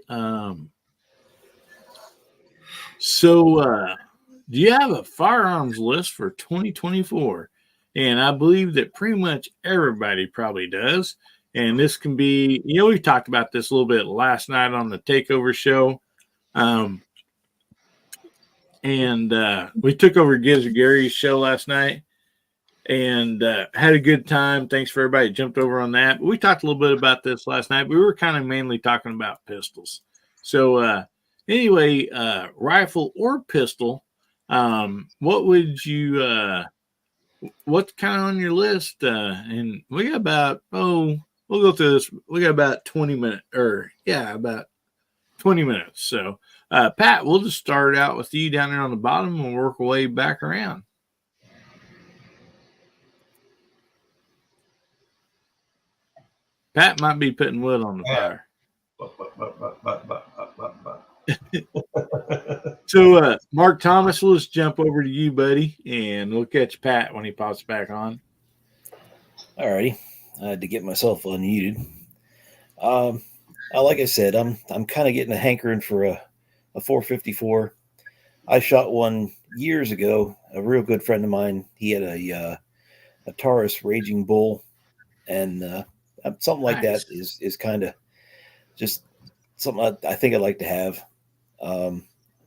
So do you have a firearms list for 2024? And I believe that pretty much everybody probably does. And this can be, we talked about this a little bit last night on the Takeover show. And we took over Giz Gary's show last night and had a good time. Thanks for everybody that jumped over on that. But we talked a little bit about this last night. We were kind of mainly talking about pistols. So anyway, rifle or pistol, what would you, what's kind of on your list? And we got about, we'll go through this. We got about 20 minutes about 20 minutes. So Pat, we'll just start out with you down there on the bottom and work our way back around. Pat might be putting wood on the fire. So, Mark Thomas, we'll just jump over to you, buddy, and we'll catch Pat when he pops back on. All righty. I had to get myself unmuted. Like I said, I'm kind of getting a hankering for a 454. I shot one years ago. A real good friend of mine, he had a Taurus Raging Bull, and something like that is kind of just something I think I'd like to have.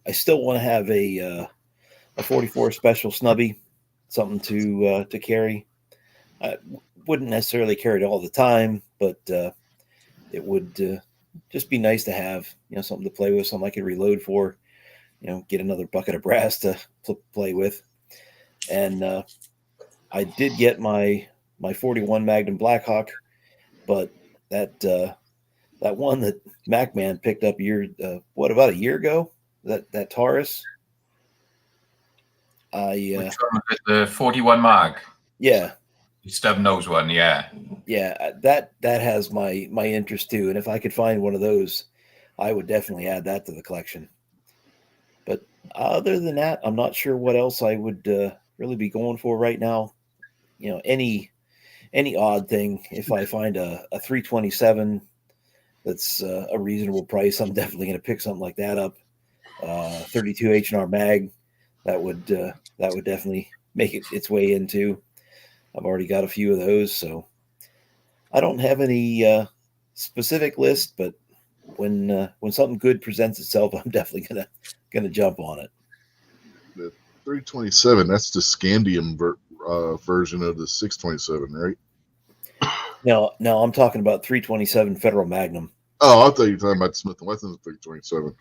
I still want to have a 44 Special Snubby, something to carry. I wouldn't necessarily carry it all the time, but it would just be nice to have, something to play with, something I could reload for, get another bucket of brass to play with. And I did get my 41 Magnum Blackhawk, but that one that MacMan picked up about a year ago, that Taurus. Which one was it, the 41 Mag? Yeah. The stub nose one, yeah. Yeah, that has my interest too. And if I could find one of those, I would definitely add that to the collection. But other than that, I'm not sure what else I would really be going for right now. Any odd thing. If I find a 327 that's a reasonable price, I'm definitely going to pick something like that up. 32 H&R mag, that would definitely make its way into. I've already got a few of those, so I don't have any specific list, but when something good presents itself, I'm definitely gonna jump on it. The 327, that's the Scandium version of the 627, right? No, I'm talking about 327 Federal Magnum. Oh, I thought you were talking about Smith & Wesson's 327.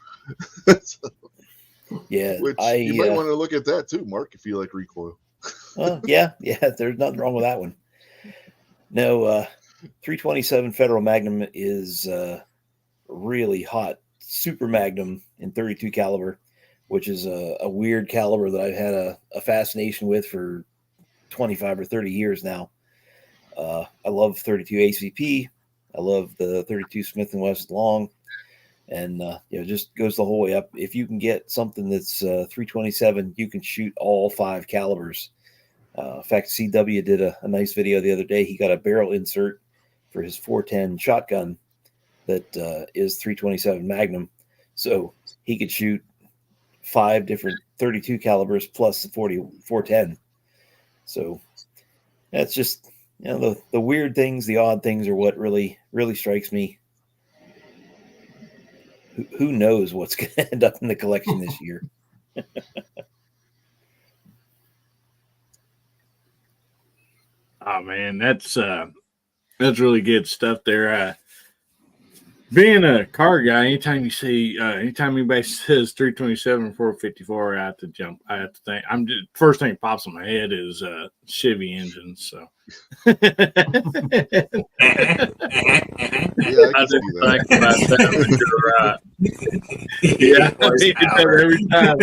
Yeah, Which you might want to look at that too, Mark, if you like recoil. Yeah, there's nothing wrong with that one. No, 327 Federal Magnum is really hot super Magnum in 32 caliber, which is a weird caliber that I've had a fascination with for 25 or 30 years now. I love 32 ACP. I love the 32 Smith & Wesson long, and just goes the whole way up. If you can get something that's 327, you can shoot all 5 calibers. In fact, CW did a nice video the other day. He got a barrel insert for his 410 shotgun that is 327 Magnum, so he could shoot 5 different 32 calibers plus the 410. So that's just the weird things, the odd things are what really strikes me. Who knows what's going to end up in the collection this year? Oh man, that's really good stuff there. Being a car guy, anytime anybody says 327 or 454, I have to jump. I have to think. First thing that pops in my head is Chevy engines. So I didn't think about that. You're right. Yeah, I every time.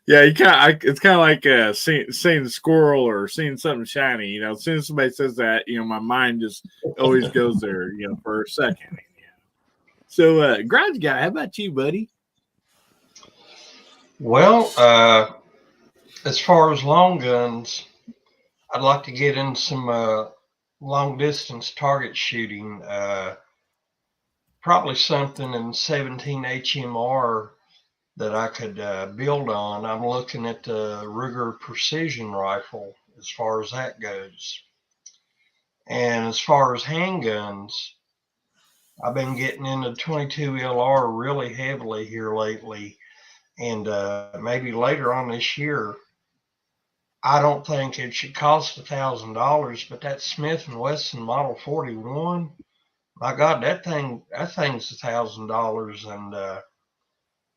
Yeah, it's kind of like seeing a squirrel or seeing something shiny. As soon as somebody says that, my mind just always goes there, for a second. So, Garage Guy, how about you, buddy? Well, as far as long guns, I'd like to get in some long distance target shooting. Probably something in 17 HMR that I could build on. I'm looking at the Ruger Precision rifle as far as that goes. And as far as handguns, I've been getting into 22 LR really heavily here lately. And maybe later on this year, I don't think it should cost $1,000, but that Smith & Wesson Model 41, my God, that thing's $1,000. And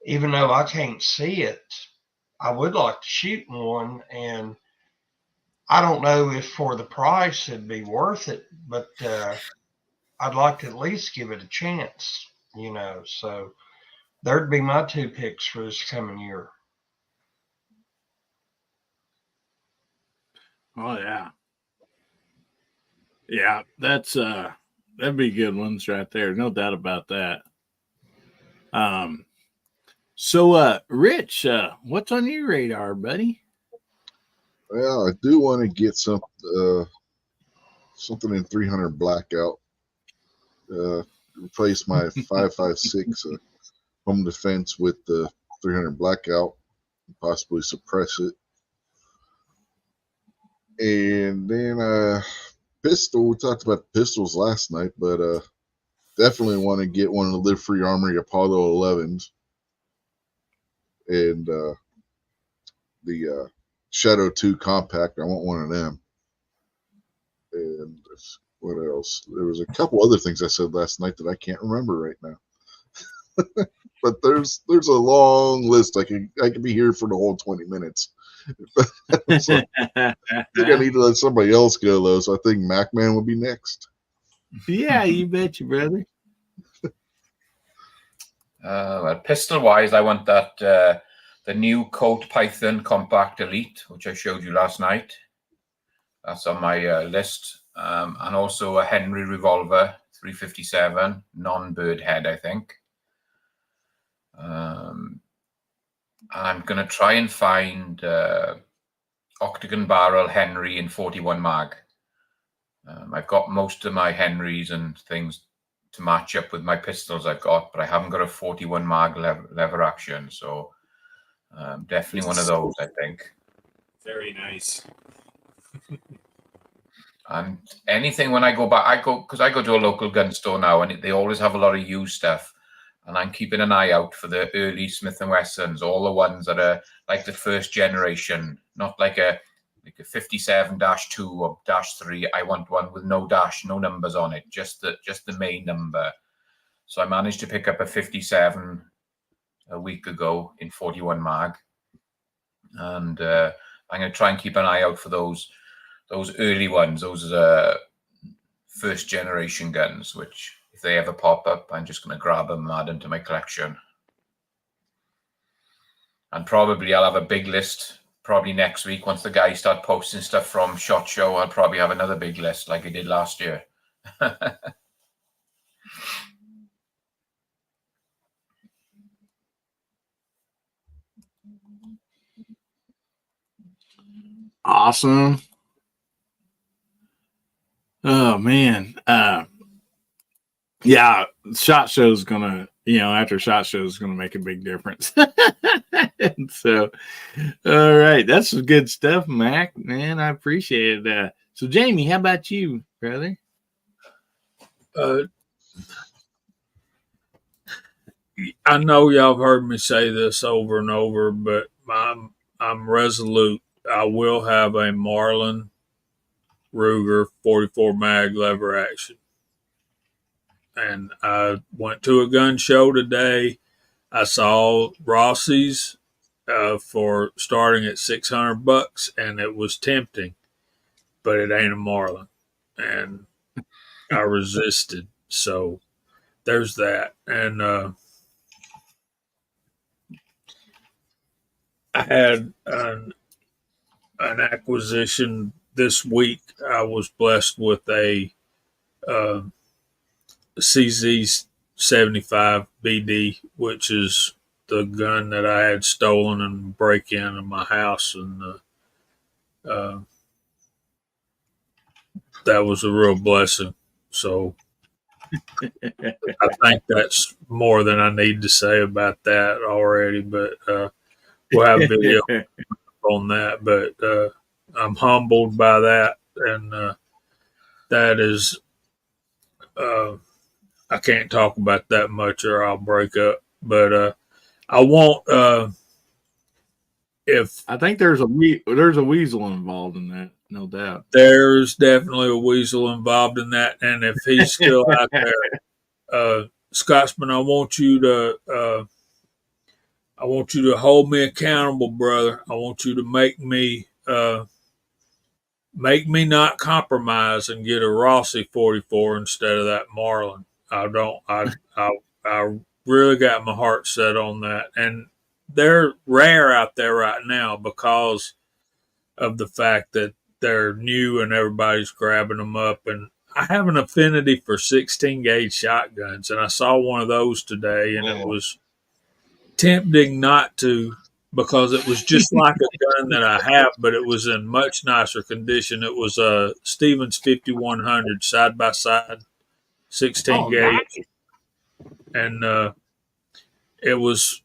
even though I can't see it, I would like to shoot one. And I don't know if for the price it'd be worth it, but I'd like to at least give it a chance, So there'd be my 2 picks for this coming year. Oh yeah. Yeah, that'd be good ones right there. No doubt about that. So Rich, what's on your radar, buddy? Well, I do want to get something in 300 blackout. Replace my 5.56 home defense with the 300 blackout, possibly suppress it. And then pistol, we talked about pistols last night, but definitely want to get one of the Live Free Armory Apollo 11s. And the Shadow 2 compact, I want one of them. And what else? There was a couple other things I said last night that I can't remember right now. But there's a long list. I could be here for the whole 20 minutes. So, I think I need to let somebody else go though. So I think MacMan would be next. Yeah, you bet you, brother. Well, pistol wise, I want that the new Colt Python Compact Elite, which I showed you last night. That's on my list. And also a Henry revolver 357 non-bird head, I think. I'm going to try and find octagon barrel Henry in 41 mag. I've got most of my Henrys and things to match up with my pistols I've got, but I haven't got a 41 mag lever action. So Definitely one of those, I think. Very nice. And anything when I go back, because I go to a local gun store now, and they always have a lot of used stuff. And I'm keeping an eye out for the early Smith & Wessons, all the ones that are like the first generation, not like a 57-2 or -3. I want one with no dash, no numbers on it, just the main number. So I managed to pick up a 57 a week ago in 41 mag, and I'm going to try and keep an eye out for those early ones, those first generation guns, which if they ever pop up, I'm just going to grab them and add them to my collection. And probably I'll have a big list probably next week once the guys start posting stuff from SHOT Show. I'll probably have another big list like I did last year. Awesome. Oh man. Yeah, SHOT Show's gonna, after SHOT Show's gonna make a big difference. And so, all right, that's some good stuff, Mac. Man, I appreciate it. So, Jamie, how about you, brother? I know y'all have heard me say this over and over, but I'm resolute. I will have a Marlin Ruger 44 mag lever action. And I went to a gun show today. I saw Rossi's for starting at $600, and it was tempting, but it ain't a Marlin, and I resisted. So there's that. And I had an acquisition this week. I was blessed with a CZ 75 BD, which is the gun that I had stolen and break in my house, and that was a real blessing. So I think that's more than I need to say about that already, but we'll have video on that. But I'm humbled by that, and that is I can't talk about that much or I'll break up. But I won't. If I think there's a weasel involved in that, no doubt. There's definitely a weasel involved in that, and if he's still out there, Scotsman, I want you to hold me accountable, brother. I want you to make me not compromise and get a Rossi 44 instead of that Marlin. I really got my heart set on that, and they're rare out there right now because of the fact that they're new and everybody's grabbing them up. And I have an affinity for 16 gauge shotguns, and I saw one of those today, and it was tempting not to, because it was just like a gun that I have, but it was in much nicer condition. It was a Stevens 5100 side by side, 16 gauge, nice. And it was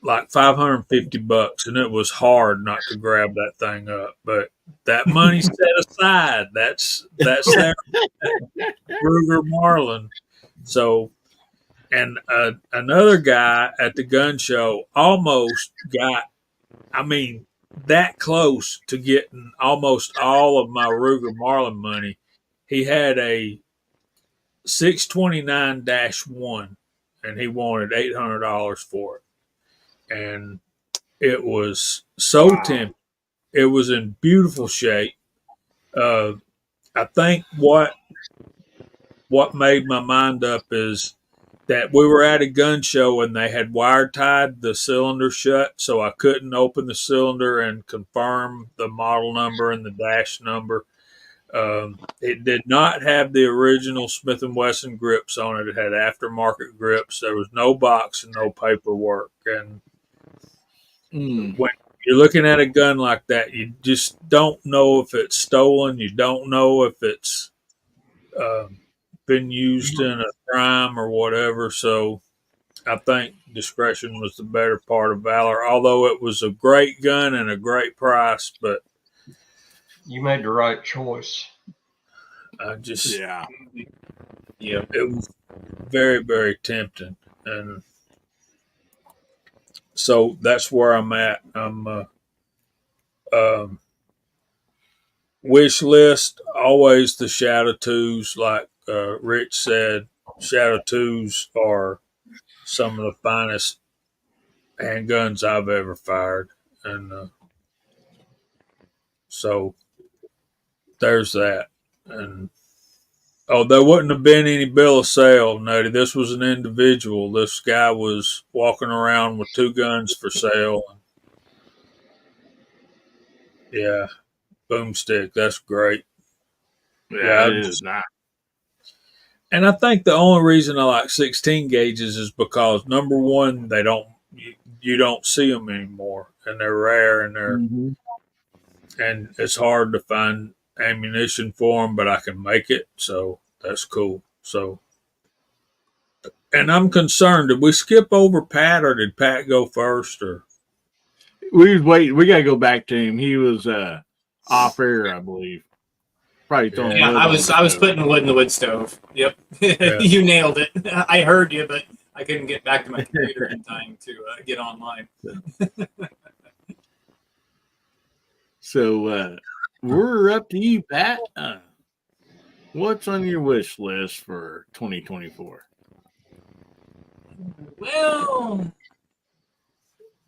like $550, and it was hard not to grab that thing up. But that money set aside, that's their Ruger Marlin. So, and another guy at the gun show almost got, that close to getting almost all of my Ruger Marlin money. He had a 629-1, and he wanted $800 for it. And it was so tempting. It was in beautiful shape. I think what made my mind up is that we were at a gun show and they had wire tied the cylinder shut, so I couldn't open the cylinder and confirm the model number and the dash number. It did not have the original Smith & Wesson grips on it. It had aftermarket grips. There was no box and no paperwork. And when you're looking at a gun like that, you just don't know if it's stolen. You don't know if it's been used in a crime or whatever. So I think discretion was the better part of valor, although it was a great gun and a great price, but You made the right choice. I just, Yeah. Yeah. it was very, very tempting. And so that's where I'm at. I'm, wish list, always the Shadow 2s, like Rich said. Shadow 2s are some of the finest handguns I've ever fired. And so there's that. And oh, there wouldn't have been any bill of sale, Nutty. This was an individual. This guy was walking around with 2 guns for sale. Yeah, boomstick. That's great. Yeah, Yeah, it is not. and I think the only reason I like 16 gauges is because number one, they don't you don't see them anymore, and they're rare, and and it's hard to find ammunition for them, but I can make it, so that's cool. So, and I'm concerned. Did we skip over Pat, or did Pat go first? Or We was waiting. We gotta go back to him. He was off air, I believe. Probably throwing Yeah, wood I on was the I was stove. putting wood in the wood stove. Yep, Yeah. you nailed it. I heard you, but I couldn't get back to my computer in time to get online. So we're up to you, Pat. What's on your wish list for 2024? Well,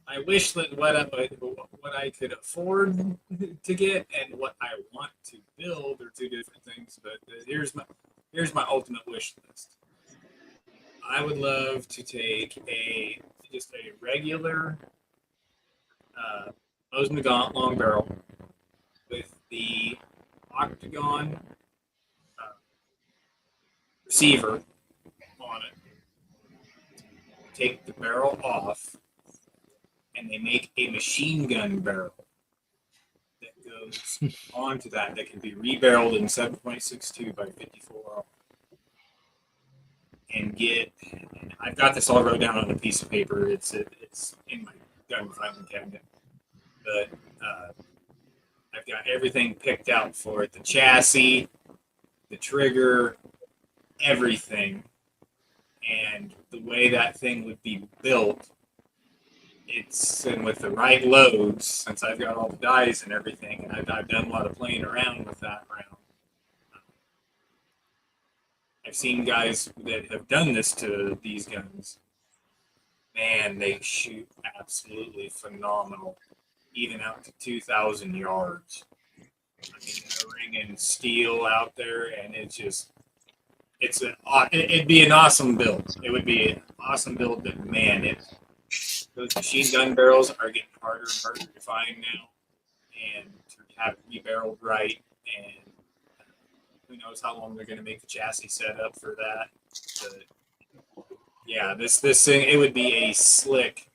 I wish that what I could afford to get and what I want to build are two different things. But here's my ultimate wish list. I would love to take just a regular Mosin Nagant long barrel with the octagon receiver on it. Take the barrel off, and they make a machine gun barrel that goes onto that can be rebarreled in 7.62 by 54. And I've got this all wrote down on a piece of paper. It's in my gun filing cabinet, but I've got everything picked out for it: the chassis, the trigger, everything, and the way that thing would be built. And with the right loads, since I've got all the dies and everything, and I've done a lot of playing around with that round. I've seen guys that have done this to these guns. Man, they shoot absolutely phenomenal, even out to 2,000 yards. I mean, they're ringing steel out there, and it'd be an awesome build. It would be an awesome build, but man, those machine gun barrels are getting harder and harder to find now, and to have it rebarreled right, and who knows how long they're going to make the chassis set up for that. But yeah, this thing, it would be a slick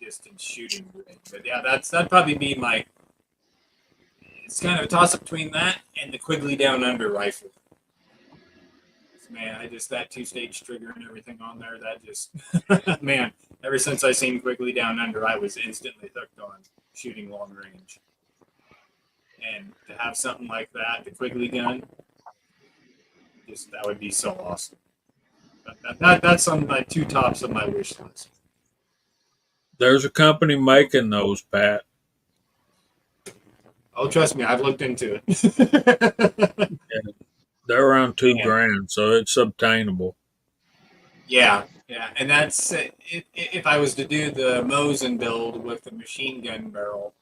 distance shooting rig. But yeah, that'd probably be it's kind of a toss up between that and the Quigley Down Under rifle. Man, that 2-stage trigger and everything on there, that just man, ever since I seen Quigley Down Under, I was instantly hooked on shooting long range. And to have something like that, the Quigley gun, that would be so awesome. But that's on my two tops of my wish list. there's a company making those, Pat. Oh, trust me, I've looked into it. They're around $2,000, so it's obtainable. Yeah, and that's if I was to do the Mosin build with the machine gun barrel.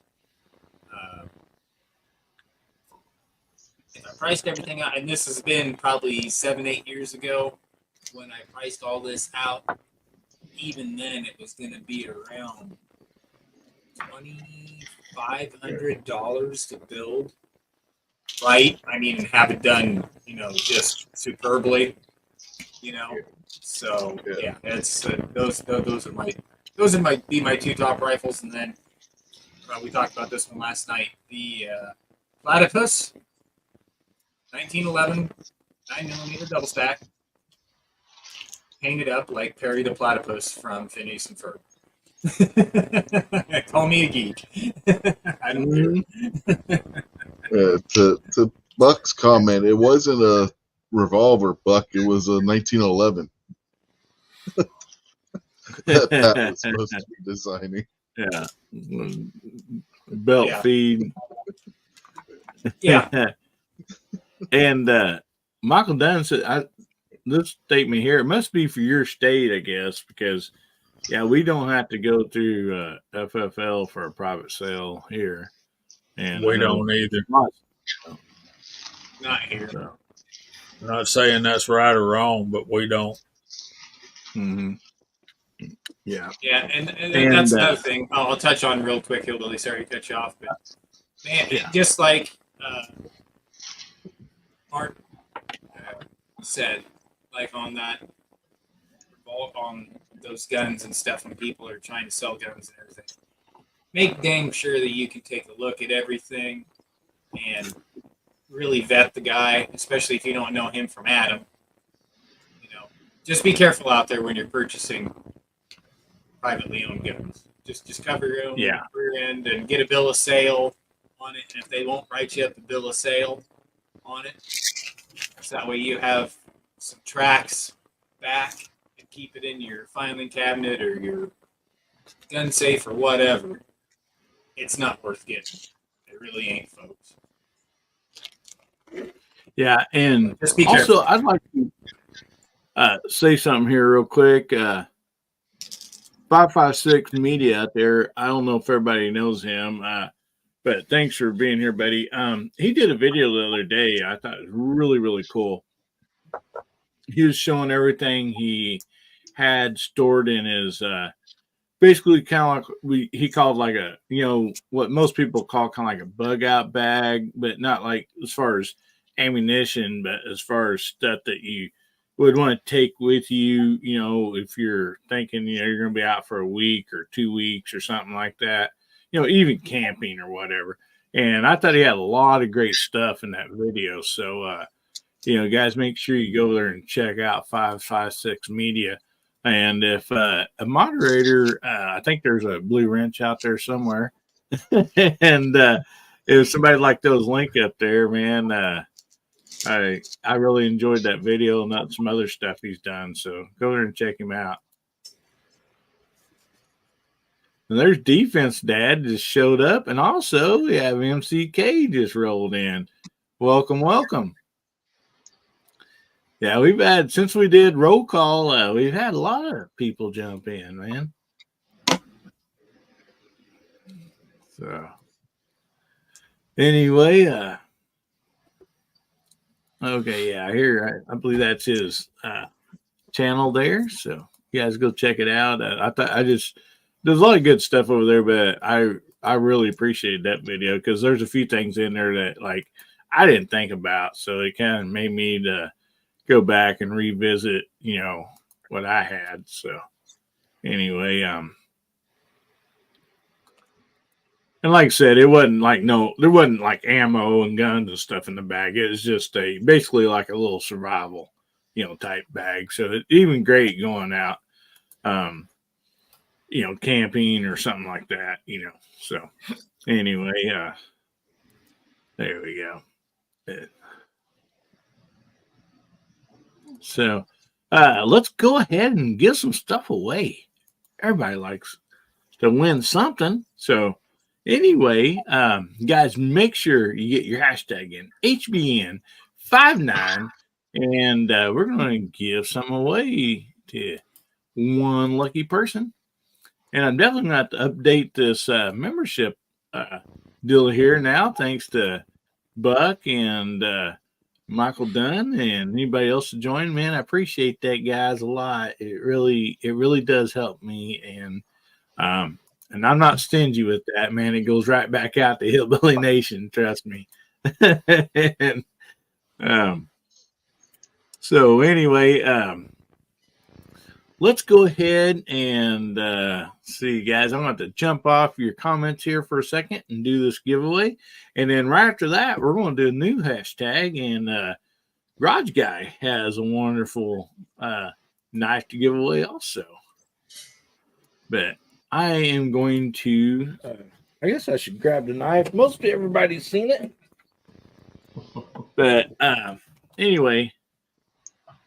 If I priced everything out, and this has been probably 7-8 years ago when I priced all this out. Even then, it was going to be around $2,500 to build. Right? I mean, and have it done, just superbly. So yeah, it's those might be my two top rifles, and then we talked about this one last night. The Platypus 1911 9mm double stack. painted up like Perry the Platypus from Phineas and Ferb. Call me a geek. I don't care. To Buck's comment, it wasn't a revolver, Buck. It was a 1911 that Pat was supposed to be designing. Yeah. Belt Yeah. feed. Yeah. And Michael Dunn said, this statement here, it must be for your state, I guess, because, yeah, we don't have to go through FFL for a private sale here. And We don't either. Not here. So. I'm not saying that's right or wrong, but we don't. Mm-hmm. Yeah. Yeah, and that's another thing I'll touch on real quick, Hillbilly. Sorry to cut you off, but man, just like Mark said, like on those guns and stuff, when people are trying to sell guns and everything, make dang sure that you can take a look at everything and really vet the guy, especially if you don't know him from Adam. Just be careful out there when you're purchasing privately owned guns. Just cover your own rear end and get a bill of sale on it. And if they won't write you up the bill of sale on it, so that way you have some tracks back and keep it in your filing cabinet or your gun safe or whatever. It's not worth getting. It really ain't, folks. Yeah, and just be careful. Also, I'd like to say something here real quick. 556 Media out there. I don't know if everybody knows him, but thanks for being here, buddy. He did a video the other day. I thought it was really, really cool. He was showing everything he had stored in his basically kind of like he called like a, what most people call kind of like a bug out bag, but not like as far as ammunition, but as far as stuff that you would want to take with you, if you're thinking, you're going to be out for a week or 2 weeks or something like that, even camping or whatever. And I thought he had a lot of great stuff in that video. So, guys, make sure you go there and check out 556 Media. And if a moderator, I think there's a blue wrench out there somewhere. And if somebody like those link up there, man, I really enjoyed that video and not some other stuff he's done. So go there and check him out. And there's Defense Dad just showed up. And also we have MCK just rolled in. Welcome, welcome. Yeah, we've had, since we did roll call, we've had a lot of people jump in, man. So anyway, okay, yeah, here I believe that's his channel there. So you guys go check it out. There's a lot of good stuff over there, but I really appreciate that video because there's a few things in there that like I didn't think about. So it kind of made me to go back and revisit, what I had. So anyway, and like I said, it wasn't like there wasn't like ammo and guns and stuff in the bag. It was just basically like a little survival, type bag. So it's even great going out, camping or something like that, So anyway, there we go. So let's go ahead and give some stuff away. Everybody likes to win something. So anyway, guys, make sure you get your hashtag in HBN59, and we're going to give some away to one lucky person. And I'm definitely going to have to update this membership deal here now, thanks to Buck and Michael Dunn and anybody else to join. Man, I appreciate that, guys, a lot. It really does help me, and I'm not stingy with that, man. It goes right back out to Hillbilly Nation, trust me. And, so anyway, let's go ahead and see, guys. I'm going to jump off your comments here for a second and do this giveaway. And then right after that, we're going to do a new hashtag. And Garage Guy has a wonderful knife to give away also. But I am going to, I guess I should grab the knife. Most everybody's seen it. But anyway,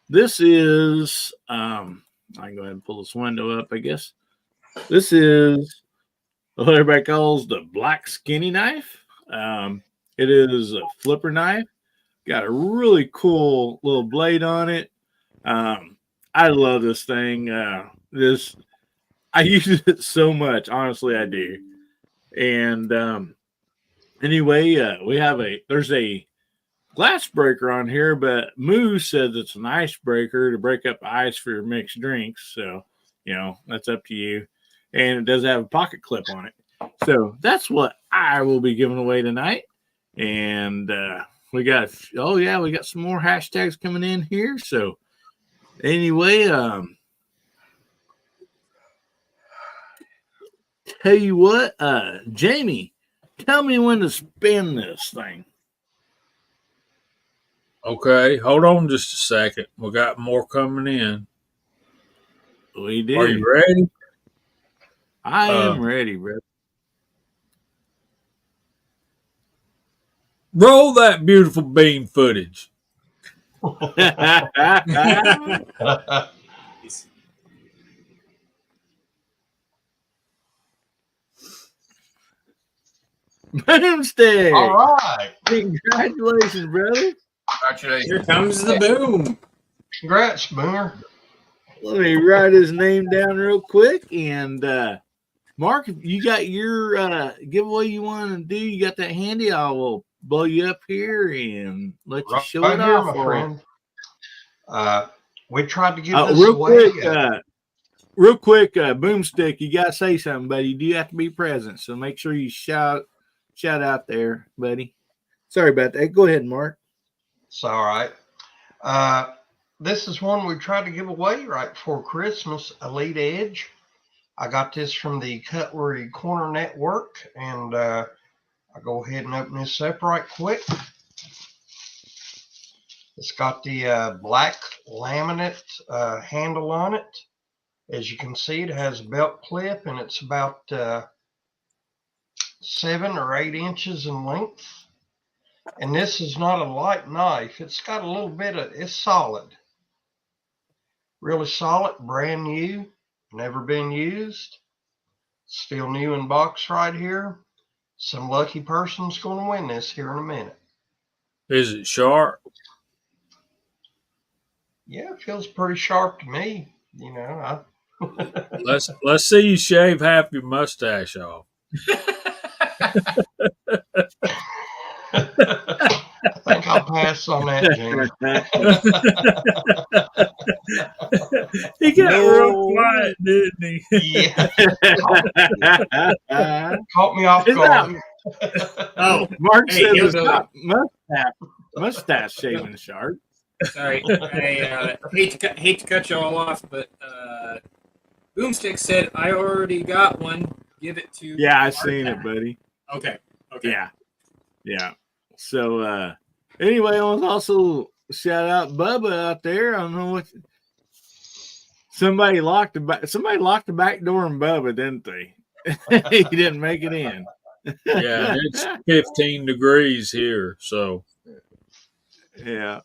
this is, I can go ahead and pull this window up, I guess. This is what everybody calls the black skinny knife. It is a flipper knife. Got a really cool little blade on it. I love this thing. I use it so much. Honestly, I do. And anyway, there's a glass breaker on here, but Moose says it's an icebreaker to break up ice for your mixed drinks. So, that's up to you. And it does have a pocket clip on it. So that's what I will be giving away tonight. And we got some more hashtags coming in here. So anyway, tell you what, Jamie, tell me when to spin this thing. Okay, hold on just a second. We got more coming in. We did. Are you ready? I am ready, bro. Roll that beautiful bean footage. Boomstick. All right. Congratulations, brother. Congratulations. Here comes the boom. Congrats, Boomer. Let me write his name down real quick. And Mark, if you got your giveaway you want to do, you got that handy, I will blow you up here and let you show it here, off. my friend. We tried to give this real away. Quick, Boomstick, you got to say something, buddy. You do have to be present, so make sure you shout out there, buddy. Sorry about that. Go ahead, Mark. It's all right. This is one we tried to give away right before Christmas, Elite Edge. I got this from the Cutlery Corner Network, and I'll go ahead and open this up right quick. It's got the black laminate handle on it. As you can see, it has a belt clip, and it's about 7 or 8 inches in length. And this is not a light knife. It's got a little bit of, it's solid. Really solid, brand new, never been used. Still new in box right here. Some lucky person's going to win this here in a minute. Is it sharp? Yeah, it feels pretty sharp to me. Let's see you shave half your mustache off. I think I'll pass on that, Jim. He got real quiet, didn't he? Yeah. Caught me off guard. Oh, Mark hey, says it's not mustache shaving sharp. Sorry, I hate to cut you all off, but Boomstick said I already got one. Give it to. Yeah, I seen it, buddy. Okay. Yeah. So anyway, I want to also shout out Bubba out there. I don't know what somebody locked the back door in Bubba, didn't they? He didn't make it in. Yeah, it's 15 degrees here, so yeah.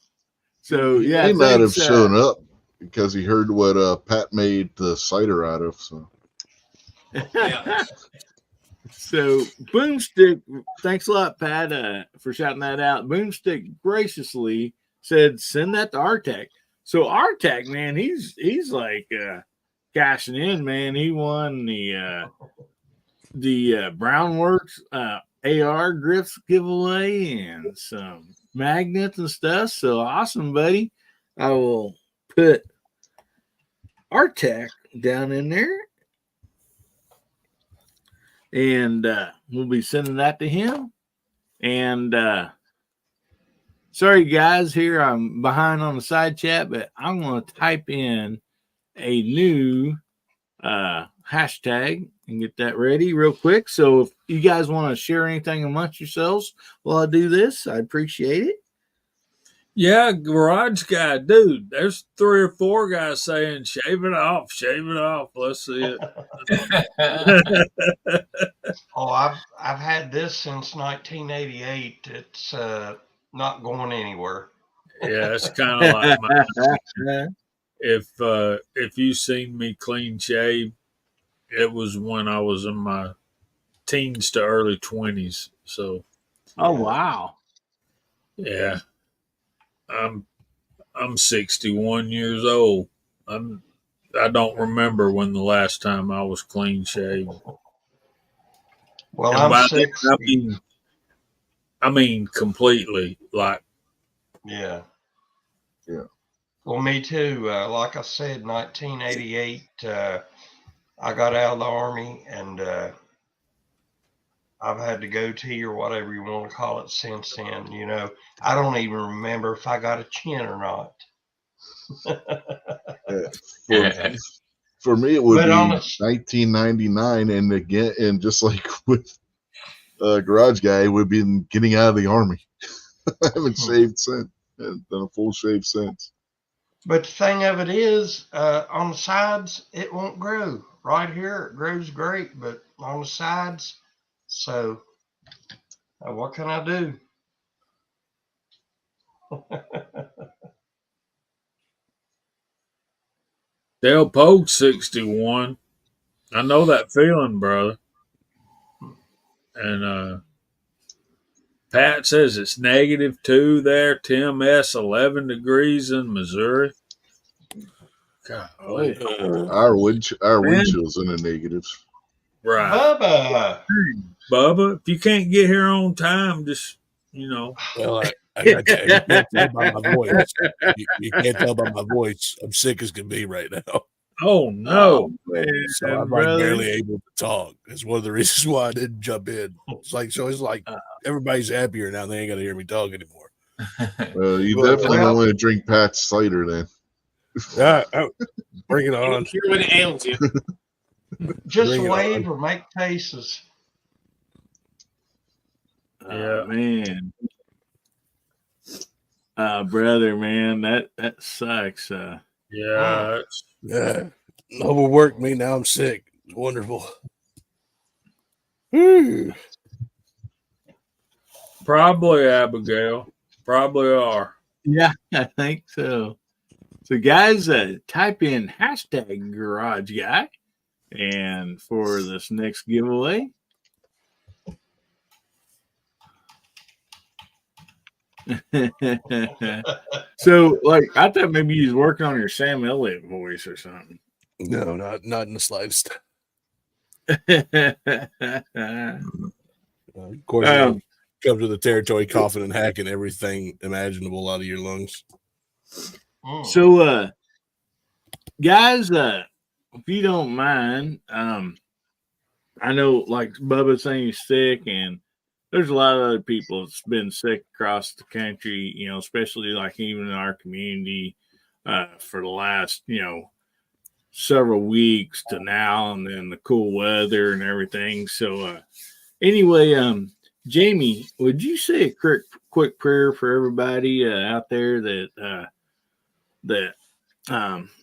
So yeah, he might have shown up because he heard what Pat made the cider out of. So Yeah. So Boomstick, thanks a lot, Pat, for shouting that out. Boomstick graciously said, "Send that to Artec." So Artec, man, he's like cashing in, man. He won the Brownworks AR grips giveaway and some magnets and stuff. So awesome, buddy. I will put Artec down in there. And we'll be sending that to him. And sorry, guys, here I'm behind on the side chat, but I'm going to type in a new hashtag and get that ready real quick. So if you guys want to share anything amongst yourselves while I do this, I'd appreciate it. Yeah, garage guy, dude. There's 3 or 4 guys saying, shave it off, shave it off. Let's see it. Oh, I've had this since 1988. It's not going anywhere. Yeah, it's kind of like mine. If you seen me clean shave, it was when I was in my teens to early 20s. So Oh wow. yeah, I'm 61 years old. I don't remember when the last time I was clean shaved. Well, And I'm by that, 60. I mean completely. Like, Yeah. Yeah. Well, me too. Like I said, 1988, I got out of the Army, and I've had the goatee or whatever you want to call it since then. You know, I don't even remember if I got a chin or not. Yeah. For me, it would But be on a, 1999, and again, and just like with Garage Guy, we've been getting out of the Army. I haven't shaved since, and done a full shave since. but the thing of it is, on the sides, it won't grow. Right here, it grows great, but on the sides, so what can I do? Dale Pogue's 61. I know that feeling, brother. And Pat says it's -2 there. Tim S. 11 degrees in Missouri. Golly. Our Man. wind chill's in the negatives. Right. Bubba. Bubba, if you can't get here on time, just, Well, I got to, you can't tell by my voice. You can't tell by my voice. I'm sick as can be right now. Oh, no. So I'm like barely able to talk. That's one of the reasons why I didn't jump in. It's like everybody's happier now. They ain't got to hear me talk anymore. You definitely don't want to drink Pat's cider then. Bring it on. Hear what ails you. Just Bring it wave or make faces. Yeah. Man. Brother, man, that sucks. Yeah. Yeah. Overworked me. Now I'm sick. It's wonderful. Whew. Probably, Abigail. Probably are. Yeah, I think so. So, guys, type in hashtag Garage Guy, and for this next giveaway. So, like, I thought maybe you was working on your Sam Elliott voice or something. No, not in the slightest. Of course, you come to the territory coughing and hacking everything imaginable out of your lungs. So, guys, if you don't mind, I know, like Bubba saying he's sick, and there's a lot of other people that's been sick across the country, you know, especially like even in our community for the last, several weeks to now, and then the cool weather and everything. So, anyway, Jamie, would you say a quick prayer for everybody out there that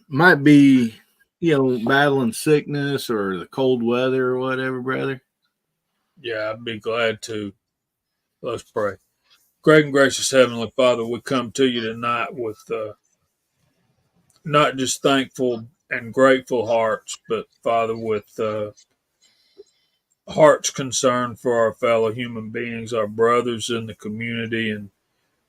might be, battling sickness or the cold weather or whatever, brother? Yeah, I'd be glad to. Let's pray. Great and gracious Heavenly Father, we come to you tonight with not just thankful and grateful hearts, but Father, with hearts concerned for our fellow human beings, our brothers in the community, and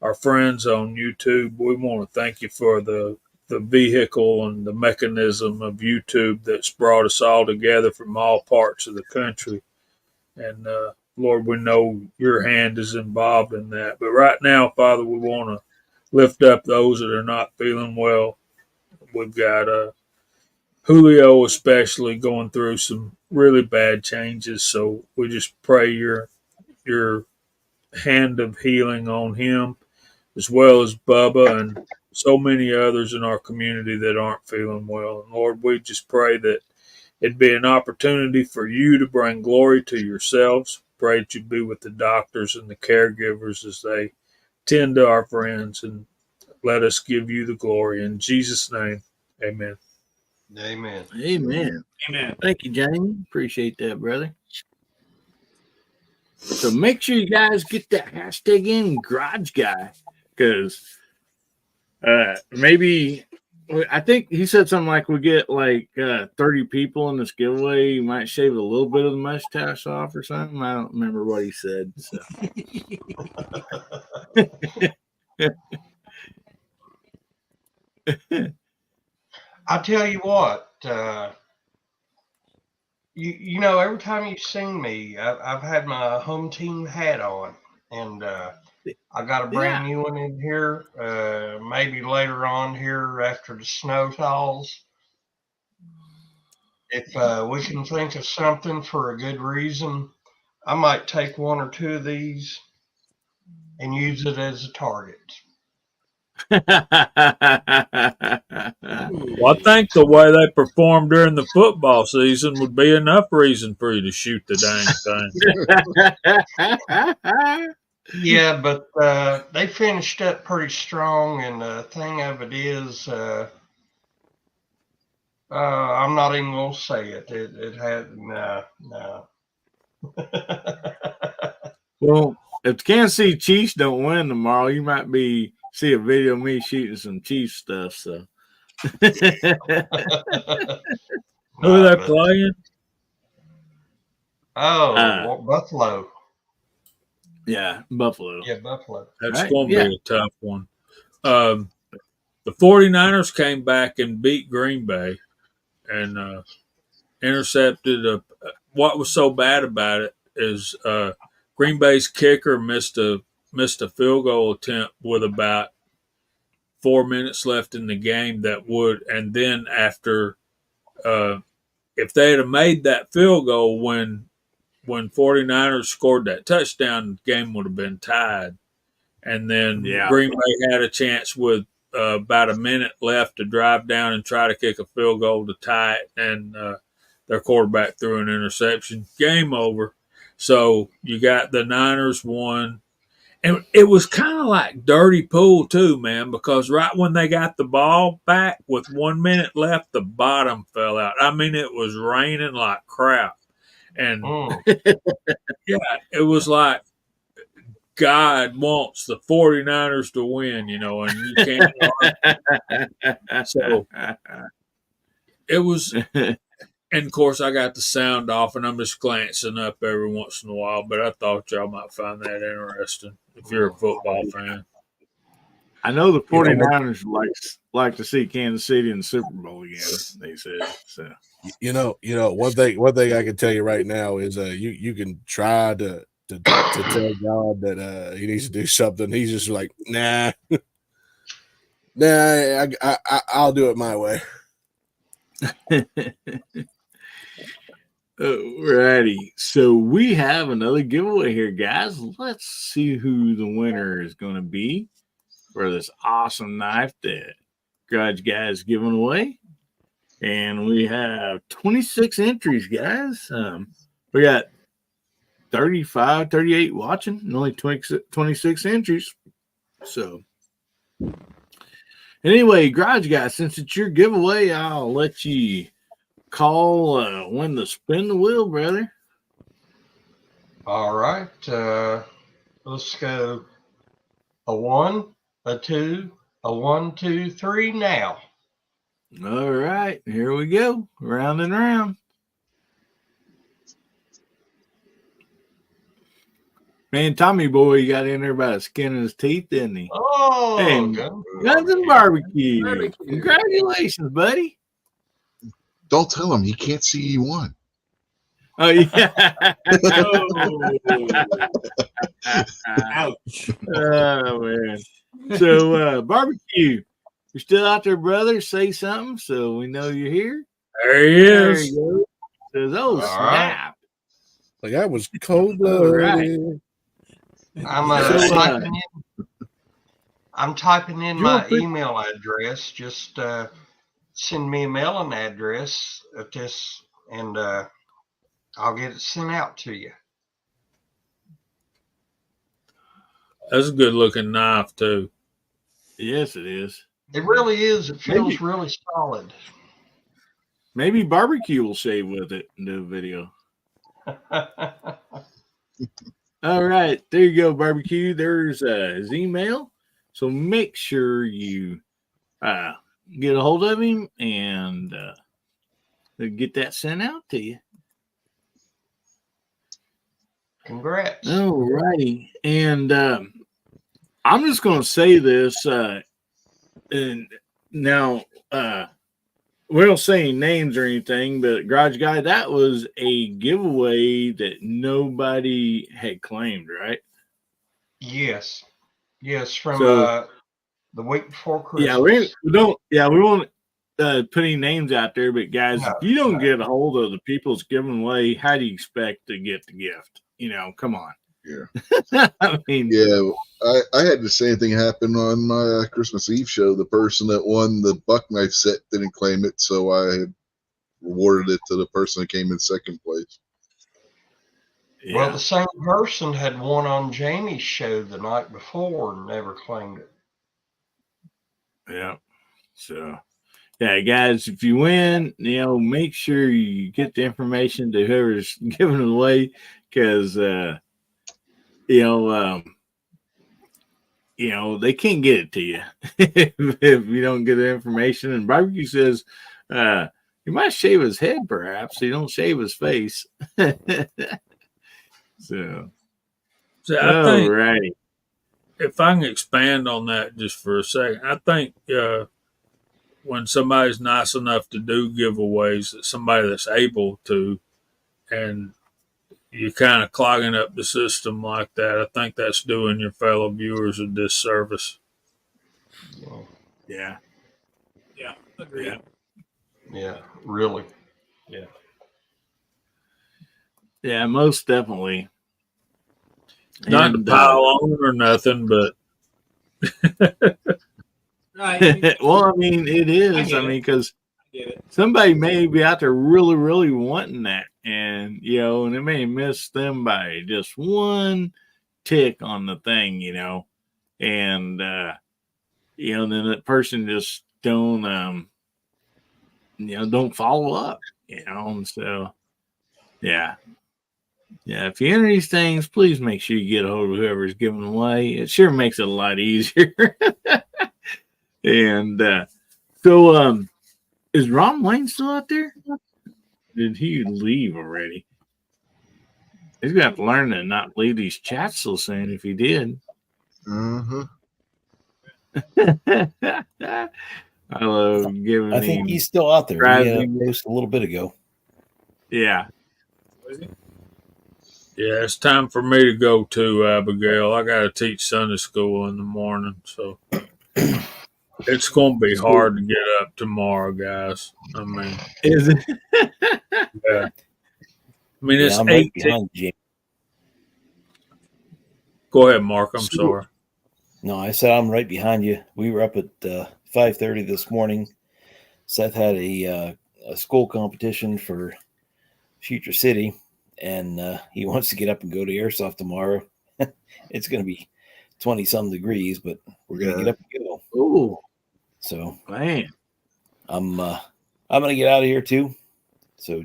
our friends on YouTube. We want to thank you for the vehicle and the mechanism of YouTube that's brought us all together from all parts of the country. And Lord, we know your hand is involved in that. But right now, Father, we want to lift up those that are not feeling well. We've got Julio especially going through some really bad changes. So we just pray your hand of healing on him, as well as Bubba and so many others in our community that aren't feeling well. And Lord, we just pray that it'd be an opportunity for you to bring glory to yourselves. Pray that you be with the doctors and the caregivers as they tend to our friends. And let us give you the glory. In Jesus' name, amen. Amen. Amen. Amen. Thank you, Jamie. Appreciate that, brother. So make sure you guys get that hashtag in, Garage Guy, because maybe I think he said something like we get like 30 people in this giveaway. You might shave a little bit of the mustache off or something. I don't remember what he said. So. I tell you what, you know, every time you've seen me, I've had my home team hat on, and I got a brand new one in here. Maybe later on here after the snow thaws, if we can think of something for a good reason, I might take one or two of these and use it as a target. Well, I think the way they performed during the football season would be enough reason for you to shoot the dang thing. Yeah, but they finished up pretty strong, and the thing of it is, I'm not even gonna say it. It had no. Well, if the Kansas City Chiefs don't win tomorrow, you might see a video of me shooting some Chiefs stuff. So, who are they playing? Oh, Buffalo. Yeah, Buffalo. Yeah, Buffalo. That's going to be a tough one. The 49ers came back and beat Green Bay and intercepted. What was so bad about it is Green Bay's kicker missed a field goal attempt with about 4 minutes left in the game and then after if they had made that field goal when 49ers scored that touchdown, the game would have been tied. And then Green Bay had a chance with about a minute left to drive down and try to kick a field goal to tie it, and their quarterback threw an interception. Game over. So you got the Niners won. And it was kind of like dirty pool too, man, because right when they got the ball back with 1 minute left, the bottom fell out. I mean, it was raining like crap. And yeah, it was like God wants the 49ers to win, you know, and you can't argue. So it was, and of course I got the sound off and I'm just glancing up every once in a while, but I thought y'all might find that interesting if you're a football fan. I know the 49ers like to see Kansas City in the Super Bowl again, they said. So you know, one thing I can tell you right now is you can try to tell God that he needs to do something. He's just like, nah, I'll do it my way. Alrighty, so we have another giveaway here, guys. Let's see who the winner is going to be for this awesome knife that Garage Guy is giving away. And we have 26 entries, guys. We got 35, 38 watching, and only 26 entries. So, anyway, Garage Guy, since it's your giveaway, I'll let you call when to spin the wheel, brother. All right. Let's go a 1, a 2, a 1, 2, 3 now. All right, here we go. Round and round. Man, Tommy boy got in there by the skin of his teeth, didn't he? Oh, and Guns and barbecue. Congratulations, buddy. Don't tell him he can't see you won. Oh, yeah. Ouch. Oh, man. So, barbecue, you're still out there, brother? Say something so we know you're here. There he is. There you go. Says, oh, snap. Right. Like that was cold-blooded. Right. I'm typing in my email address. Just send me a mailing address at this, and I'll get it sent out to you. That's a good looking knife too. Yes, it is. It really is. It feels Maybe. really solid. Maybe barbecue will shave with it and do a video. All right, there you go, barbecue. There's his email. So make sure you get a hold of him and get that sent out to you. Congrats. All righty. And I'm just going to say this. And now, we don't say any names or anything, but Garage Guy, that was a giveaway that nobody had claimed, right? Yes. Yes, from So, the week before yeah, Christmas. we won't put any names out there, but guys, No, if you don't no. get a hold of the people's giving away, how do you expect to get the gift? You know, come on. Yeah. I mean, Yeah, I had the same thing happen on my Christmas Eve show. The person that won the buck knife set didn't claim it, so I rewarded it to the person that came in second place. yeah. Well, the same person had won on Jamie's show the night before and never claimed it. Yeah. So, yeah, guys, if you win, you know, make sure you get the information to whoever's giving it away, because they can't get it to you if you don't get the information. And barbecue says he might shave his head, perhaps. He don't shave his face. So I think right. if I can expand on that just for a second, I think when somebody's nice enough to do giveaways, that somebody that's able to, and you're kind of clogging up the system like that, I think that's doing your fellow viewers a disservice. Yeah. Yeah, agreed. Yeah, really. Yeah, most definitely. Not to pile on or nothing, but Right. well, I mean, it is. I mean, because somebody may be out there really, really wanting that, and and it may miss them by just one tick on the thing, and then that person just don't follow up, and so yeah. If you enter these things, please make sure you get a hold of whoever's giving away. It sure makes it a lot easier. And so, is Ron Wayne still out there? Did he leave already? He's gonna have to learn to not leave these chats so soon if he did. Uh-huh. I love giving I think he's still out there. He had a post a little bit ago. Yeah. Yeah, it's time for me to go too, Abigail. I got to teach Sunday school in the morning, so it's going to be hard to get up tomorrow, guys. I mean, is it? Yeah. I mean, it's I'm 8 right behind you. Go ahead, Mark. I'm sorry. No, I said I'm right behind you. We were up at 5:30 this morning. Seth had a school competition for Future City, and he wants to get up and go to airsoft tomorrow. It's going to be 20-some degrees, but we're going to get up and go. Oh, so man, I'm going to get out of here too. So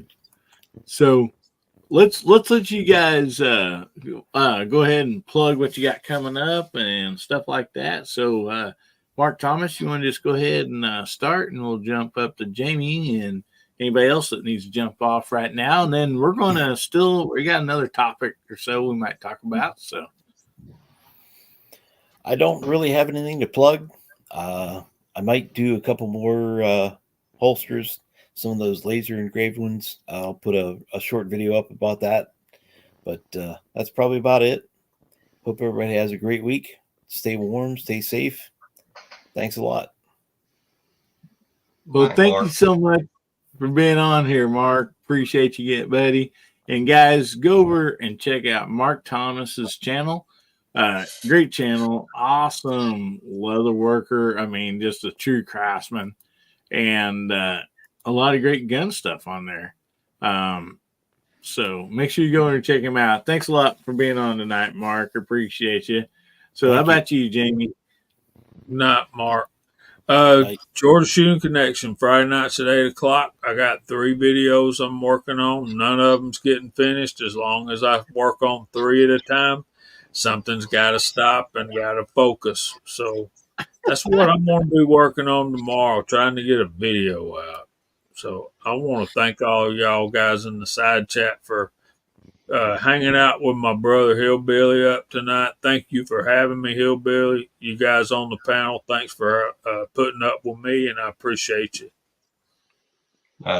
let's let you guys go ahead and plug what you got coming up and stuff like that. So Mark Thomas, you want to just go ahead and start, and we'll jump up to Jamie and anybody else that needs to jump off right now, and then we're going to we got another topic or so we might talk about. So I don't really have anything to plug. I might do a couple more holsters, some of those laser engraved ones. I'll put a short video up about that, but that's probably about it. Hope everybody has a great week. Stay warm, stay safe. Thanks a lot. Well, thank you so much for being on here, Mark. Appreciate you, buddy. And guys, go over and check out Mark Thomas's channel. Great channel, awesome leather worker. I mean, just a true craftsman, and a lot of great gun stuff on there. So make sure you go over and check him out. Thanks a lot for being on tonight, Mark. Appreciate you. So how about you, Jamie? Night, Mark. Night. Georgia Shooting Connection, Friday nights at 8 o'clock. I got 3 videos I'm working on. None of them's getting finished. As long as I work on 3 at a time, something's got to stop and got to focus. So that's what I'm going to be working on tomorrow, trying to get a video out. So I want to thank all of y'all guys in the side chat for hanging out with my brother Hillbilly up tonight. Thank you for having me, Hillbilly. You guys on the panel, thanks for putting up with me, and I appreciate you.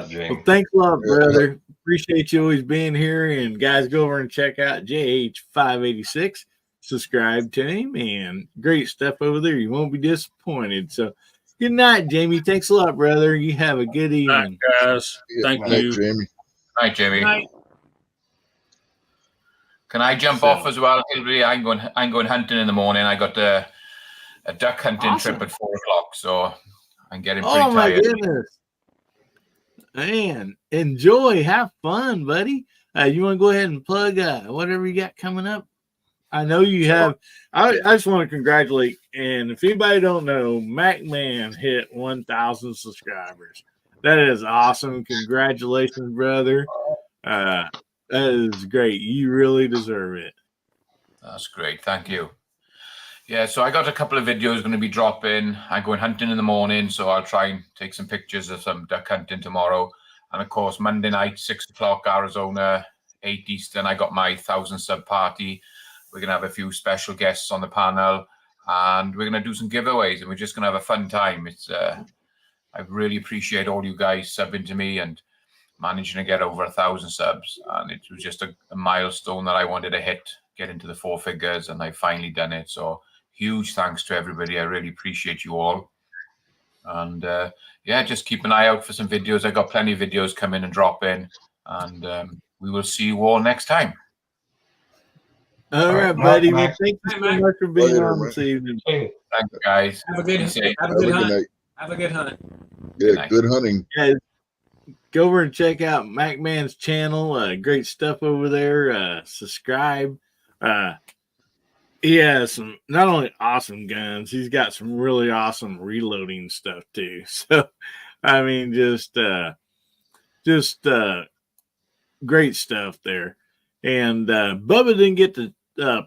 Jamie. Well, thanks a lot, brother. Appreciate you always being here. And guys, go over and check out JH586. Subscribe to him, and great stuff over there. You won't be disappointed. So, good night, Jamie. Thanks a lot, brother. You have a good evening, guys. Thank you, Jamie. Night, Jamie. Good night. Can I jump off as well, Hillbilly? I'm going hunting in the morning. I got a duck hunting trip at 4 o'clock, so I'm getting pretty tired. Oh my goodness, man! Enjoy, have fun, buddy. You want to go ahead and plug whatever you got coming up? I know you have. I just want to congratulate, and if anybody don't know, MacMan hit 1,000 subscribers. That is awesome. Congratulations, brother. That is great. You really deserve it. That's great. Thank you. Yeah, so I got a couple of videos going to be dropping. I'm going hunting in the morning, so I'll try and take some pictures of some duck hunting tomorrow. And of course, Monday night, 6 o'clock, Arizona, 8 Eastern, I got my 1,000 sub party. We're going to have a few special guests on the panel, and we're going to do some giveaways, and we're just going to have a fun time. It's I really appreciate all you guys subbing to me and managing to get over 1,000 subs, and it was just a milestone that I wanted to hit, get into the 4 figures, and I've finally done it. So huge thanks to everybody. I really appreciate you all. And yeah, just keep an eye out for some videos. I got plenty of videos coming and dropping, and we will see you all next time. All right, buddy. Well, thank you so much for being on this evening. Thanks, guys. Have a good Have a hunt. good night. Have a good hunt. Yeah, good hunting. Yeah, go over and check out MacMan's channel. Great stuff over there. Subscribe. He has some not only awesome guns, he's got some really awesome reloading stuff too. So, I mean, just great stuff there. And Bubba didn't get to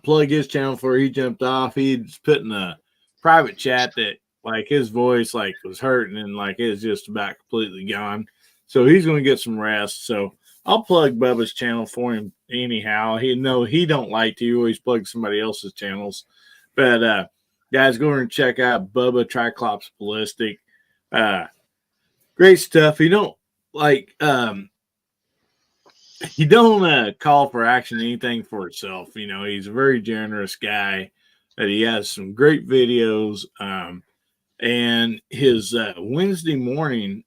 plug his channel before he jumped off. He's put in a private chat that like his voice like was hurting and like it's just about completely gone. So he's going to get some rest. So I'll plug Bubba's channel for him anyhow. He don't like to. He always plugs somebody else's channels. But guys, go over and check out Bubba Triclops Ballistic. Great stuff. He don't like he don't call for action anything for himself. You know, he's a very generous guy. That he has some great videos. And his Wednesday morning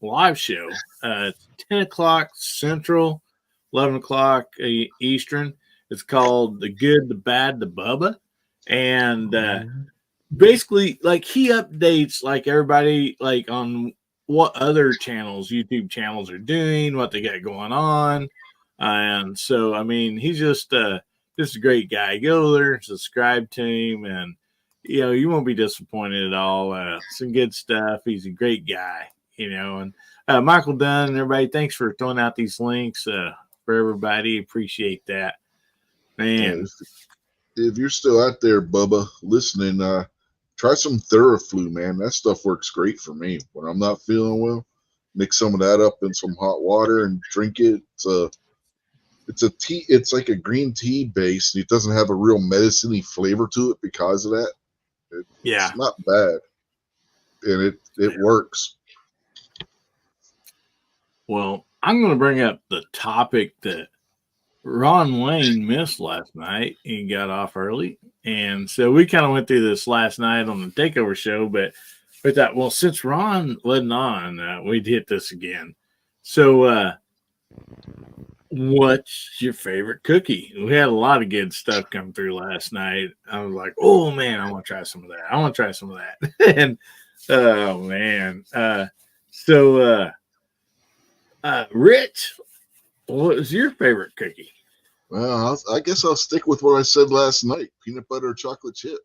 live show, 10 o'clock Central, 11 o'clock Eastern. It's called The Good, the Bad, the Bubba. And basically, like, he updates, like, everybody, like, on what other channels, YouTube channels are doing, what they got going on. And so, I mean, he's just a great guy. Go there, subscribe to him, and you know, you won't be disappointed at all. Some good stuff. He's a great guy, you know. And Michael Dunn and everybody, thanks for throwing out these links for everybody. Appreciate that. Man. If you're still out there, Bubba, listening, try some Theraflu, man. That stuff works great for me. When I'm not feeling well, mix some of that up in some hot water and drink it. It's a tea. It's like a green tea base. It doesn't have a real medicine-y flavor to it because of that. It's not bad, and it works. Well, I'm going to bring up the topic that Ron Wayne missed last night. He got off early, and so we kind of went through this last night on the Takeover show. But we thought, well, since Ron wasn't on, we'd hit this again. So, what's your favorite cookie? We had a lot of good stuff come through last night. I was like, oh man, I want to try some of that. And oh man. So Rich, what was your favorite cookie? Well, I guess I'll stick with what I said last night. Peanut butter chocolate chip.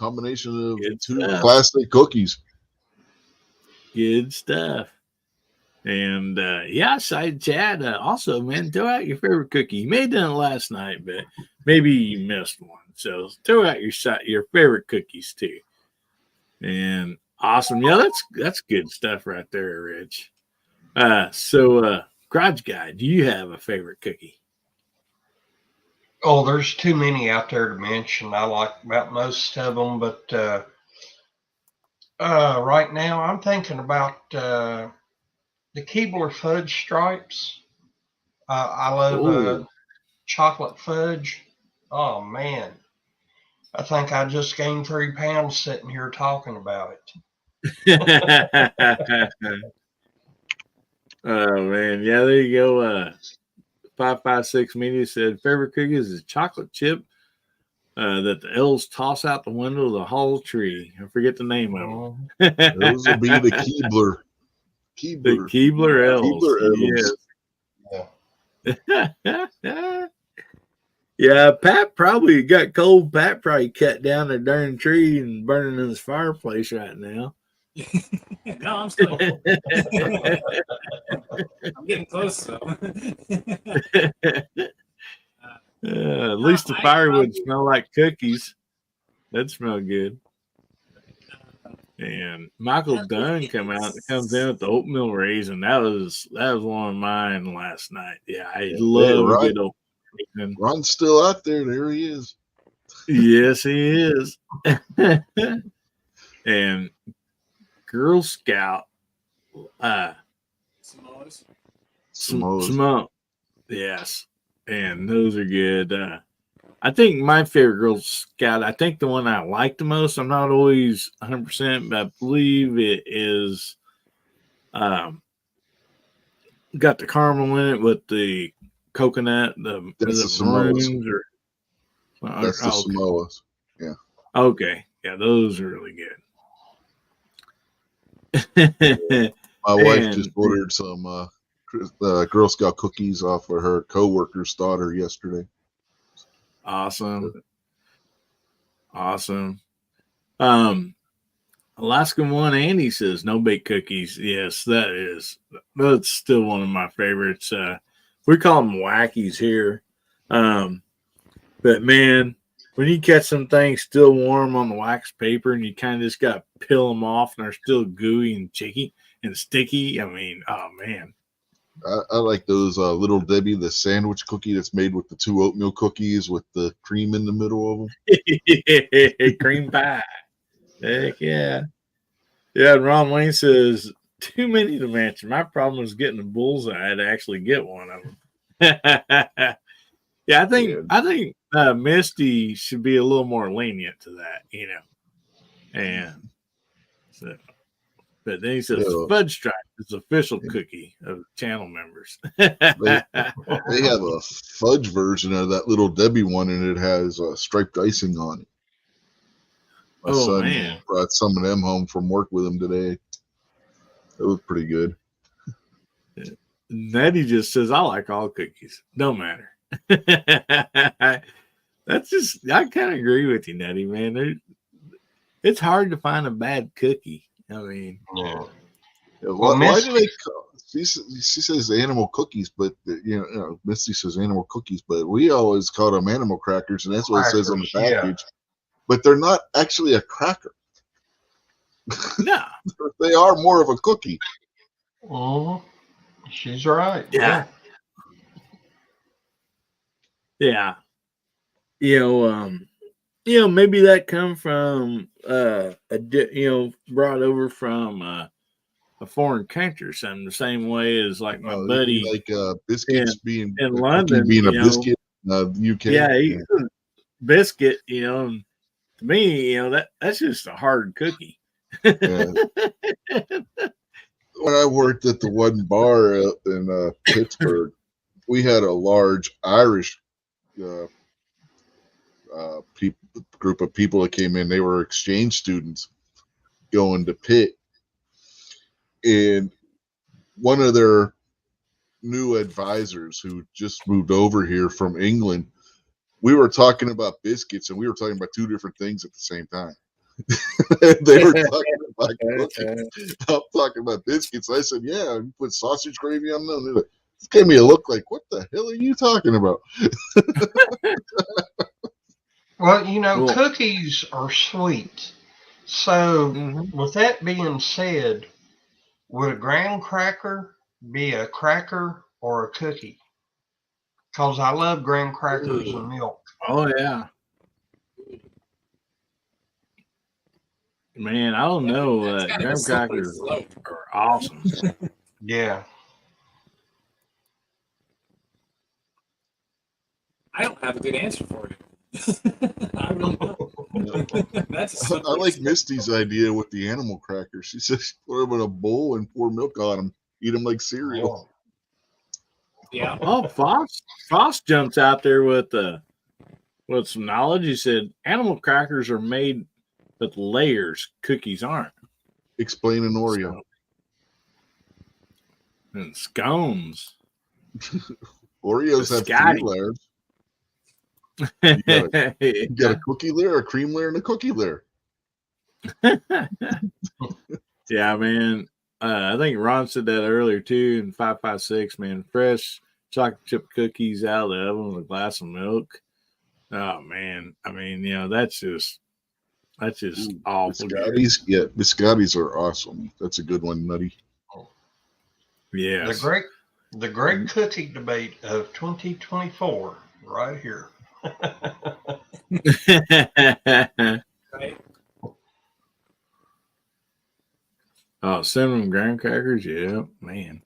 Combination of Good two stuff. classic cookies. Good stuff. And yeah, side chat. Also, man, throw out your favorite cookie. You may have done it last night, but maybe you missed one. So throw out your favorite cookies too. And awesome. Yeah, that's good stuff right there, Rich. So Garage Guy, do you have a favorite cookie? Oh, there's too many out there to mention. I like about most of them, but right now I'm thinking about the Keebler fudge stripes. I love chocolate fudge. Oh man, I think I just gained 3 pounds sitting here talking about it. Oh man, yeah, there you go. 556 Media said favorite cookies is chocolate chip that the elves toss out the window of the hall tree. I forget the name of them. Those would be the Keebler. The Keebler elves. Keebler elves. Yes. Yeah, Pat probably got cold. Pat probably cut down the darn tree and burning in his fireplace right now. No, I'm still. I'm getting close, though. At least the fire would smell like cookies. That'd smell good. And Michael Dunn comes in with the oatmeal raisin. That was one of mine last night. Yeah, I love a good oatmeal raisin. Ron's still out there. There he is. Yes, he is. And Girl Scout Samoas. Yes. And those are good. I think my favorite Girl Scout, I think the one I like the most, I'm not always 100%, but I believe it is got the caramel in it with the coconut, that's the Samoas. That's the Samoas. Yeah. Okay. Yeah, those are really good. My wife just ordered some Girl Scout cookies off of her coworker's daughter yesterday. Awesome. Alaskan One Andy says no bake cookies. Yes, that's still one of my favorites. We call them wackies here. But man, when you catch some things still warm on the wax paper and you kind of just got to peel them off and they're still gooey and chicky and sticky. I mean, oh man. I like those Little Debbie, the sandwich cookie that's made with the 2 oatmeal cookies with the cream in the middle of them. Cream pie. Heck yeah. Yeah, Ron Wayne says, too many to mention. My problem was getting a bullseye to actually get one of them. Yeah, I think Misty should be a little more lenient to that, you know. And so, but then he says Fudge Stripe is official cookie of channel members. they have a fudge version of that Little Debbie one, and it has striped icing on it. My son brought some of them home from work with him today. It was pretty good. Nettie just says, I like all cookies. Don't matter. That's just, I kind of agree with you, Nettie, man. It's hard to find a bad cookie. I mean, why do they call, she says animal cookies, but you know, Misty says animal cookies, but we always call them animal crackers, and that's what it says on the package. Yeah. But they're not actually a cracker. No, they are more of a cookie. Oh, she's right. Yeah. Yeah. You know, maybe that come from brought over from a foreign country or something. The same way as like my buddy, like biscuits being in London, being a biscuit in the UK. Yeah, he's a biscuit. You know, and to me, you know that's just a hard cookie. Yeah. When I worked at the one bar up in Pittsburgh, we had a large Irish group of people that came in. They were exchange students going to Pitt, and one of their new advisors who just moved over here from England, we were talking about biscuits, and we were talking about 2 different things at the same time. They were talking about cookies. I'm talking about biscuits. I said, yeah, you put sausage gravy on them. They're like, gave me a look like, what the hell are you talking about? Well, Well, cookies are sweet. So, mhm. with that being said, would a graham cracker be a cracker or a cookie? Because I love graham crackers and milk. Oh yeah, man. I don't know. That's kind of a Graham slippery crackers slope. are awesome. Yeah. I don't have a good answer for you. I really don't. That's a I slippery like slope. Misty's idea with the animal crackers. She says put them in a bowl and pour milk on them. Eat them like cereal. Yeah. Oh, Foss jumps out there with some knowledge. He said animal crackers are made with layers. Cookies aren't. Explain an Oreo. So, and scones. Oreos have Biscotti. 3 layers. You got a cookie layer, a cream layer, and a cookie layer. Yeah, man. I think Ron said that earlier too in 556, man. Fresh chocolate chip cookies out of the oven with a glass of milk. Oh man. I mean, that's just awful good. Biscottis, yeah, biscottis are awesome. That's a good one, Nutty. Yes. The great cookie debate of 2024, right here. Right. Oh, cinnamon graham crackers, yeah, man.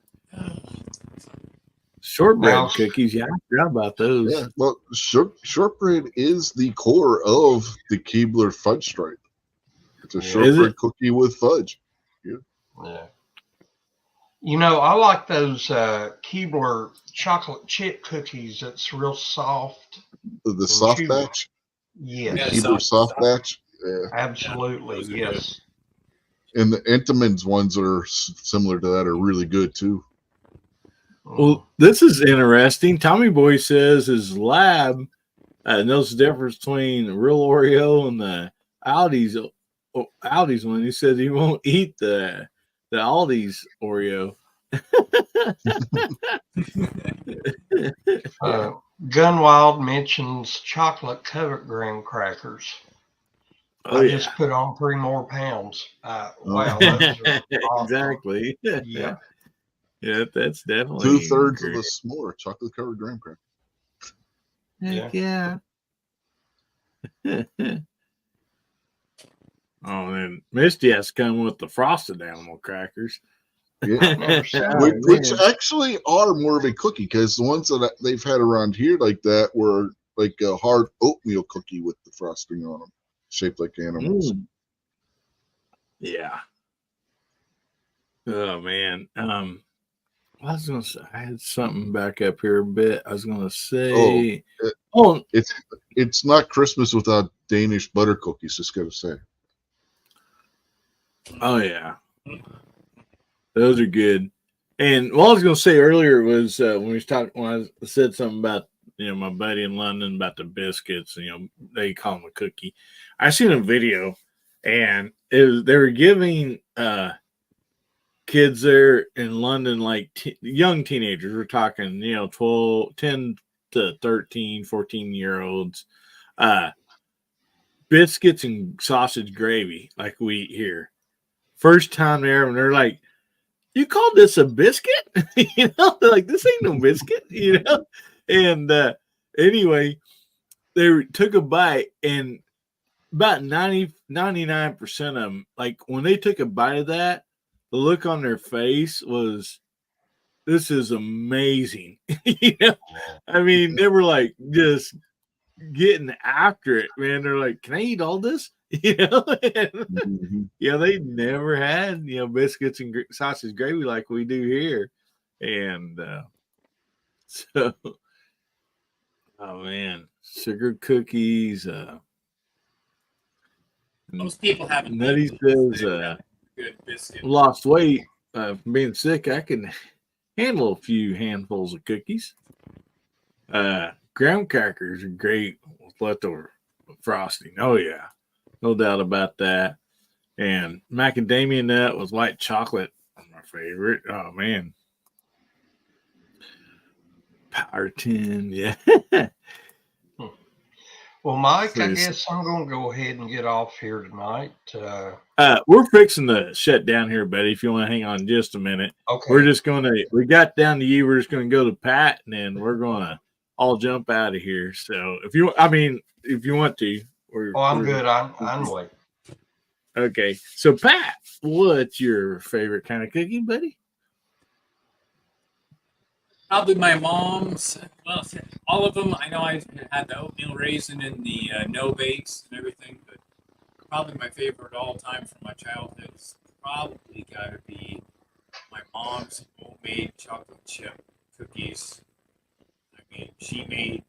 Shortbread Now, cookies, yeah, I forgot about those. Yeah, well, shortbread is the core of the Keebler fudge stripe. It's a shortbread cookie with fudge. yeah. I like those Keebler chocolate chip cookies that's real soft. The soft chewy. batch, Yes, Yeah, Keebler soft batch. Yeah. absolutely. those are Yes. And the Entenmann's ones that are similar to that are really good too. Well, this is interesting. Tommy Boy says his lab knows the difference between the real Oreo and the Aldi's one. He says he won't eat the Aldi's Oreo. Gunwild mentions chocolate covered graham crackers. I just put on 3 more pounds. Wow, those are awesome. Exactly. Yeah. Yeah, that's definitely 2/3 of great. a s'more, chocolate covered graham cracker. Heck yeah. Oh, and Misty has come with the frosted animal crackers. Yeah. Which actually are more of a cookie, because the ones that they've had around here like that were like a hard oatmeal cookie with the frosting on them, shaped like animals. Yeah. Oh man. I was gonna say I had something back up here a bit. I was gonna say It's not Christmas without Danish butter cookies, just gotta say. Oh yeah. Those are good. And what I was going to say earlier was when I said something about my buddy in London about the biscuits, they call them a cookie. I seen a video, and they were giving kids there in London, like young teenagers. We're talking 10 to 13, 14-year-olds, biscuits and sausage gravy like we eat here. First time there, and they're like, "You called this a biscuit?" They're like, "This ain't no biscuit," And anyway, they took a bite, and about 99% of them, like when they took a bite of that, the look on their face was, "This is amazing." I mean, they were like just getting after it, man. They're like, "Can I eat all this?" They never had biscuits and sausage gravy like we do here, and so, oh man, sugar cookies. Most people haven't. Nutty says good biscuit. lost weight from being sick. I can handle a few handfuls of cookies. Graham crackers are great with leftover frosting. Oh yeah. No doubt about that. And macadamia nut with white chocolate, my favorite. Oh man, Power 10, yeah. Well, Mike, I Please. guess I'm going to go ahead and get off here tonight. We're fixing to shut down here, buddy. If you want to hang on just a minute, Okay. we're just we got down to you. We're just going to go to Pat, and then we're going to all jump out of here. So if you want to, I'm good. I'm waiting. Okay. So Pat, what's your favorite kind of cookie, buddy? Probably my mom's. Well, all of them. I know I had the oatmeal raisin and the no bakes and everything, but probably my favorite all time from my childhood is probably got to be my mom's homemade chocolate chip cookies. I mean, she made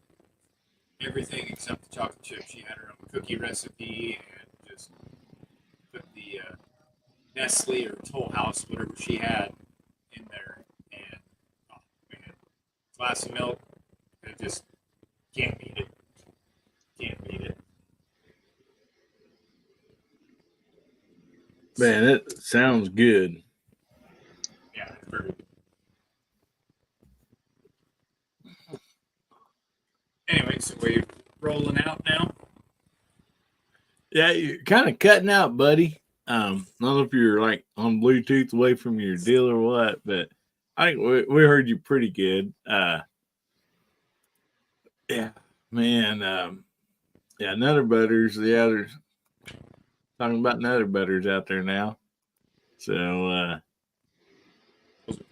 everything except the chocolate chip. She had her own cookie recipe and just put the Nestle or Toll House, whatever she had, in there. And oh man, glass of milk, I just can't beat it. Can't beat it. Man, it sounds good. Yeah, it's very good. Anyway, so we're rolling out now. Yeah, you're kind of cutting out, buddy. I don't know if you're like on Bluetooth away from your deal or what, but I think we heard you pretty good. Yeah, man. Yeah, Nutter Butters. Yeah, there's talking about Nutter Butters out there now. So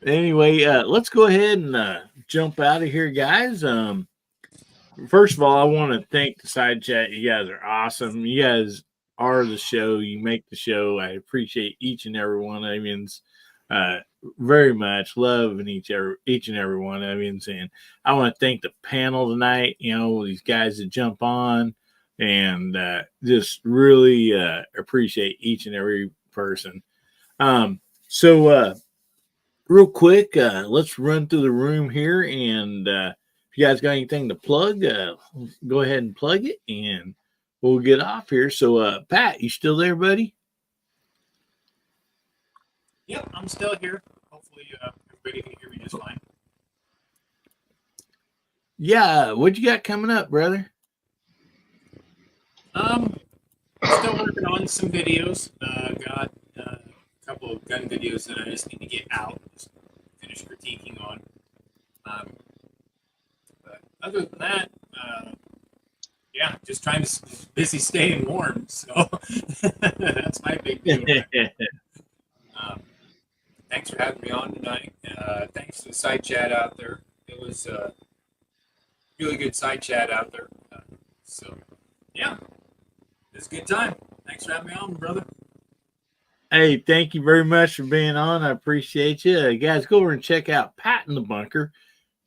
anyway, let's go ahead and jump out of here, guys. First of all, I want to thank the side chat. You guys are awesome. You guys are the show. You make the show. I appreciate each and every one of you very much. Loving each and every one of you. And I want to thank the panel tonight. You know, these guys that jump on and just really appreciate each and every person. So real quick, let's run through the room here, and if you guys got anything to plug, go ahead and plug it, and we'll get off here. So, Pat, you still there, buddy? Yep, I'm still here. Hopefully, everybody can hear me just fine. Yeah, what you got coming up, brother? Still working on some videos. Got a couple of gun videos that I just need to get out, just finish critiquing on. But other than that, yeah, just trying to busy staying warm. So that's my big deal. Thanks for having me on tonight. Thanks to the side chat out there. It was a really good side chat out there. So yeah, it's a good time. Thanks for having me on, brother. Hey, thank you very much for being on. I appreciate you. Guys, go over and check out Pat in the Bunker.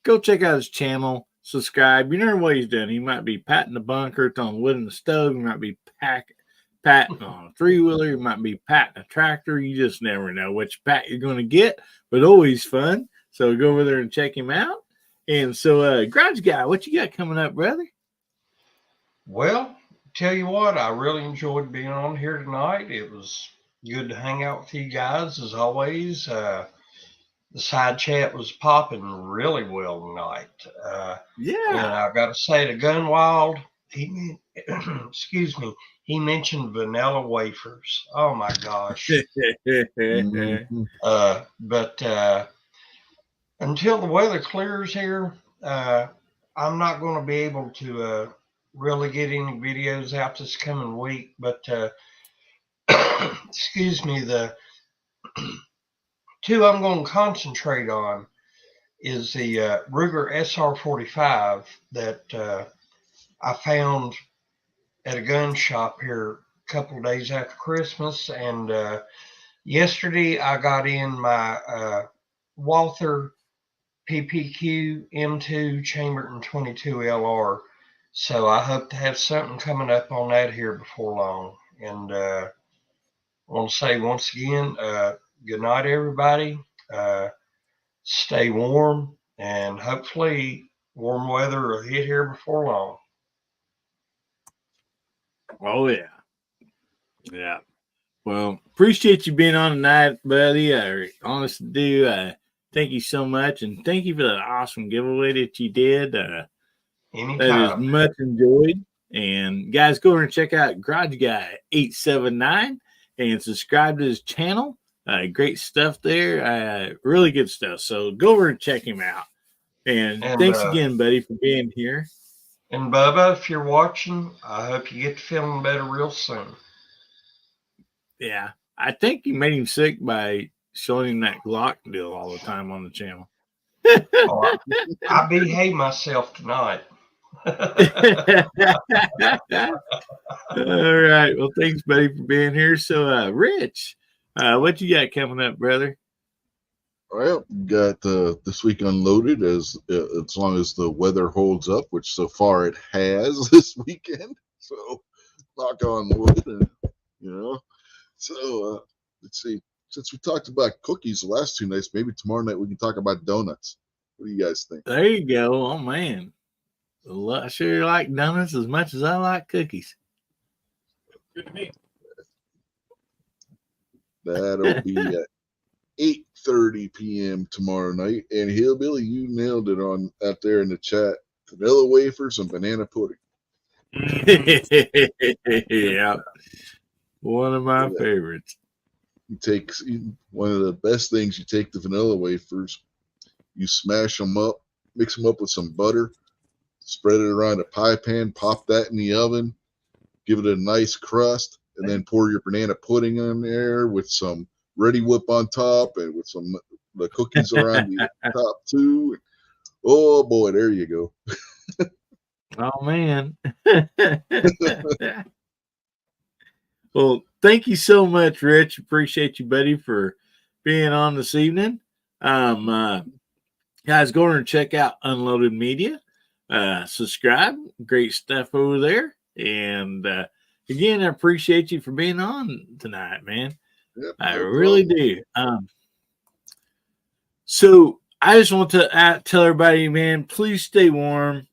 Go check out his channel. Subscribe. You never know what he's doing. He might be patting the bunker. It's on wood in the stove. He might be patting on a three-wheeler. He might be patting a tractor. You just never know which pat you're going to get, but always fun. So go over there and check him out. And so, Garage Guy, what you got coming up, brother? Well, tell you what, I really enjoyed being on here tonight. It was good to hang out with you guys as always. The side chat was popping really well tonight. Yeah. And I got to say, to Gunwild, excuse me, he mentioned vanilla wafers. Oh my gosh. But until the weather clears here, I'm not going to be able to really get any videos out this coming week. But excuse me, the two I'm going to concentrate on is the Ruger SR45 that I found at a gun shop here a couple of days after Christmas. And yesterday I got in my Walther PPQ M2 Chamberton 22 LR. So I hope to have something coming up on that here before long. And I want to say once again, good night, everybody. Stay warm, and hopefully warm weather will hit here before long. Oh, yeah. Yeah. Well, appreciate you being on tonight, buddy. Honestly, do thank you so much, and thank you for that awesome giveaway that you did. That is Anytime. much enjoyed. And guys, go over and check out Garage Guy 879 and subscribe to his channel. Great stuff there. Really good stuff. So go over and check him out. And thanks again, buddy, for being here. And Bubba, if you're watching, I hope you get to feeling better real soon. Yeah. I think you made him sick by showing him that Glock deal all the time on the channel. Oh, I behave myself tonight. All right. Well, thanks, buddy, for being here. So, Rich, what you got coming up, brother? Well, got this week unloaded as long as the weather holds up, which so far it has this weekend. So, knock on wood, and, you know. So, let's see. Since we talked about cookies the last 2 nights, maybe tomorrow night we can talk about donuts. What do you guys think? There you go. Oh, man. I sure like donuts as much as I like cookies. Good to me. That'll be at 8:30 p.m. tomorrow night. And Hillbilly, you nailed it on out there in the chat. Vanilla wafers and banana pudding. Yeah. One of my favorites. You take one of the best things. You take the vanilla wafers, you smash them up, mix them up with some butter, spread it around a pie pan, pop that in the oven, give it a nice crust, and then pour your banana pudding on there with some Ready Whip on top and with some the cookies around the top too. Oh boy, there you go. Oh man. Well, thank you so much, Rich. Appreciate you, buddy, for being on this evening. Guys, go over and check out Unloaded Media. Subscribe. Great stuff over there. And again, I appreciate you for being on tonight, man. Yep, I no really problem. do. So I just want to tell everybody, man, please stay warm.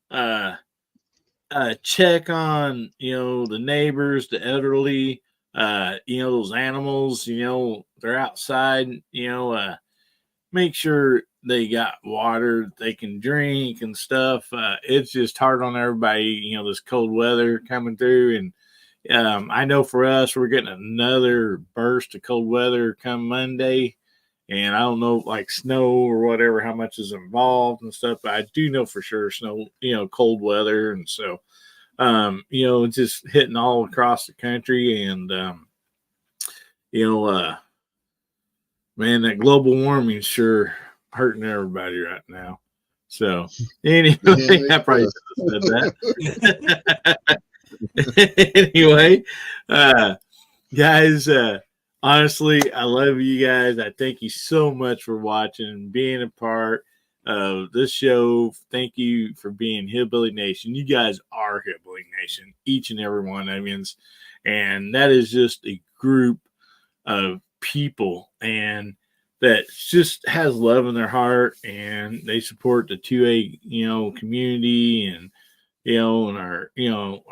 Check on, the neighbors, the elderly, those animals, they're outside, make sure they got water they can drink and stuff. It's just hard on everybody, this cold weather coming through. And I know for us, we're getting another burst of cold weather come Monday. And I don't know, like snow or whatever, how much is involved and stuff. But I do know for sure snow, cold weather. And so, just hitting all across the country. And, man, that global warming is sure hurting everybody right now. So, anyway, I probably said that. Anyway, guys, honestly, I love you guys. I thank you so much for watching and being a part of this show. Thank you for being Hillbilly Nation. You guys are Hillbilly Nation, each and every one of you. And that is just a group of people and that just has love in their heart, and they support the 2A, community and, and our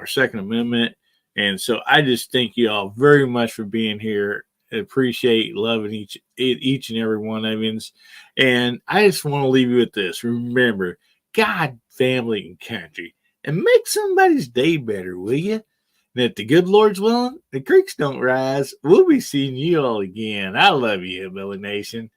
Second Amendment. And so I just thank you all very much for being here. I appreciate loving each and every one of you. And I just want to leave you with this. Remember, God, family, and country, and make somebody's day better, will you? And if the good Lord's willing, the creeks don't rise. We'll be seeing you all again. I love you, Hillbilly Nation.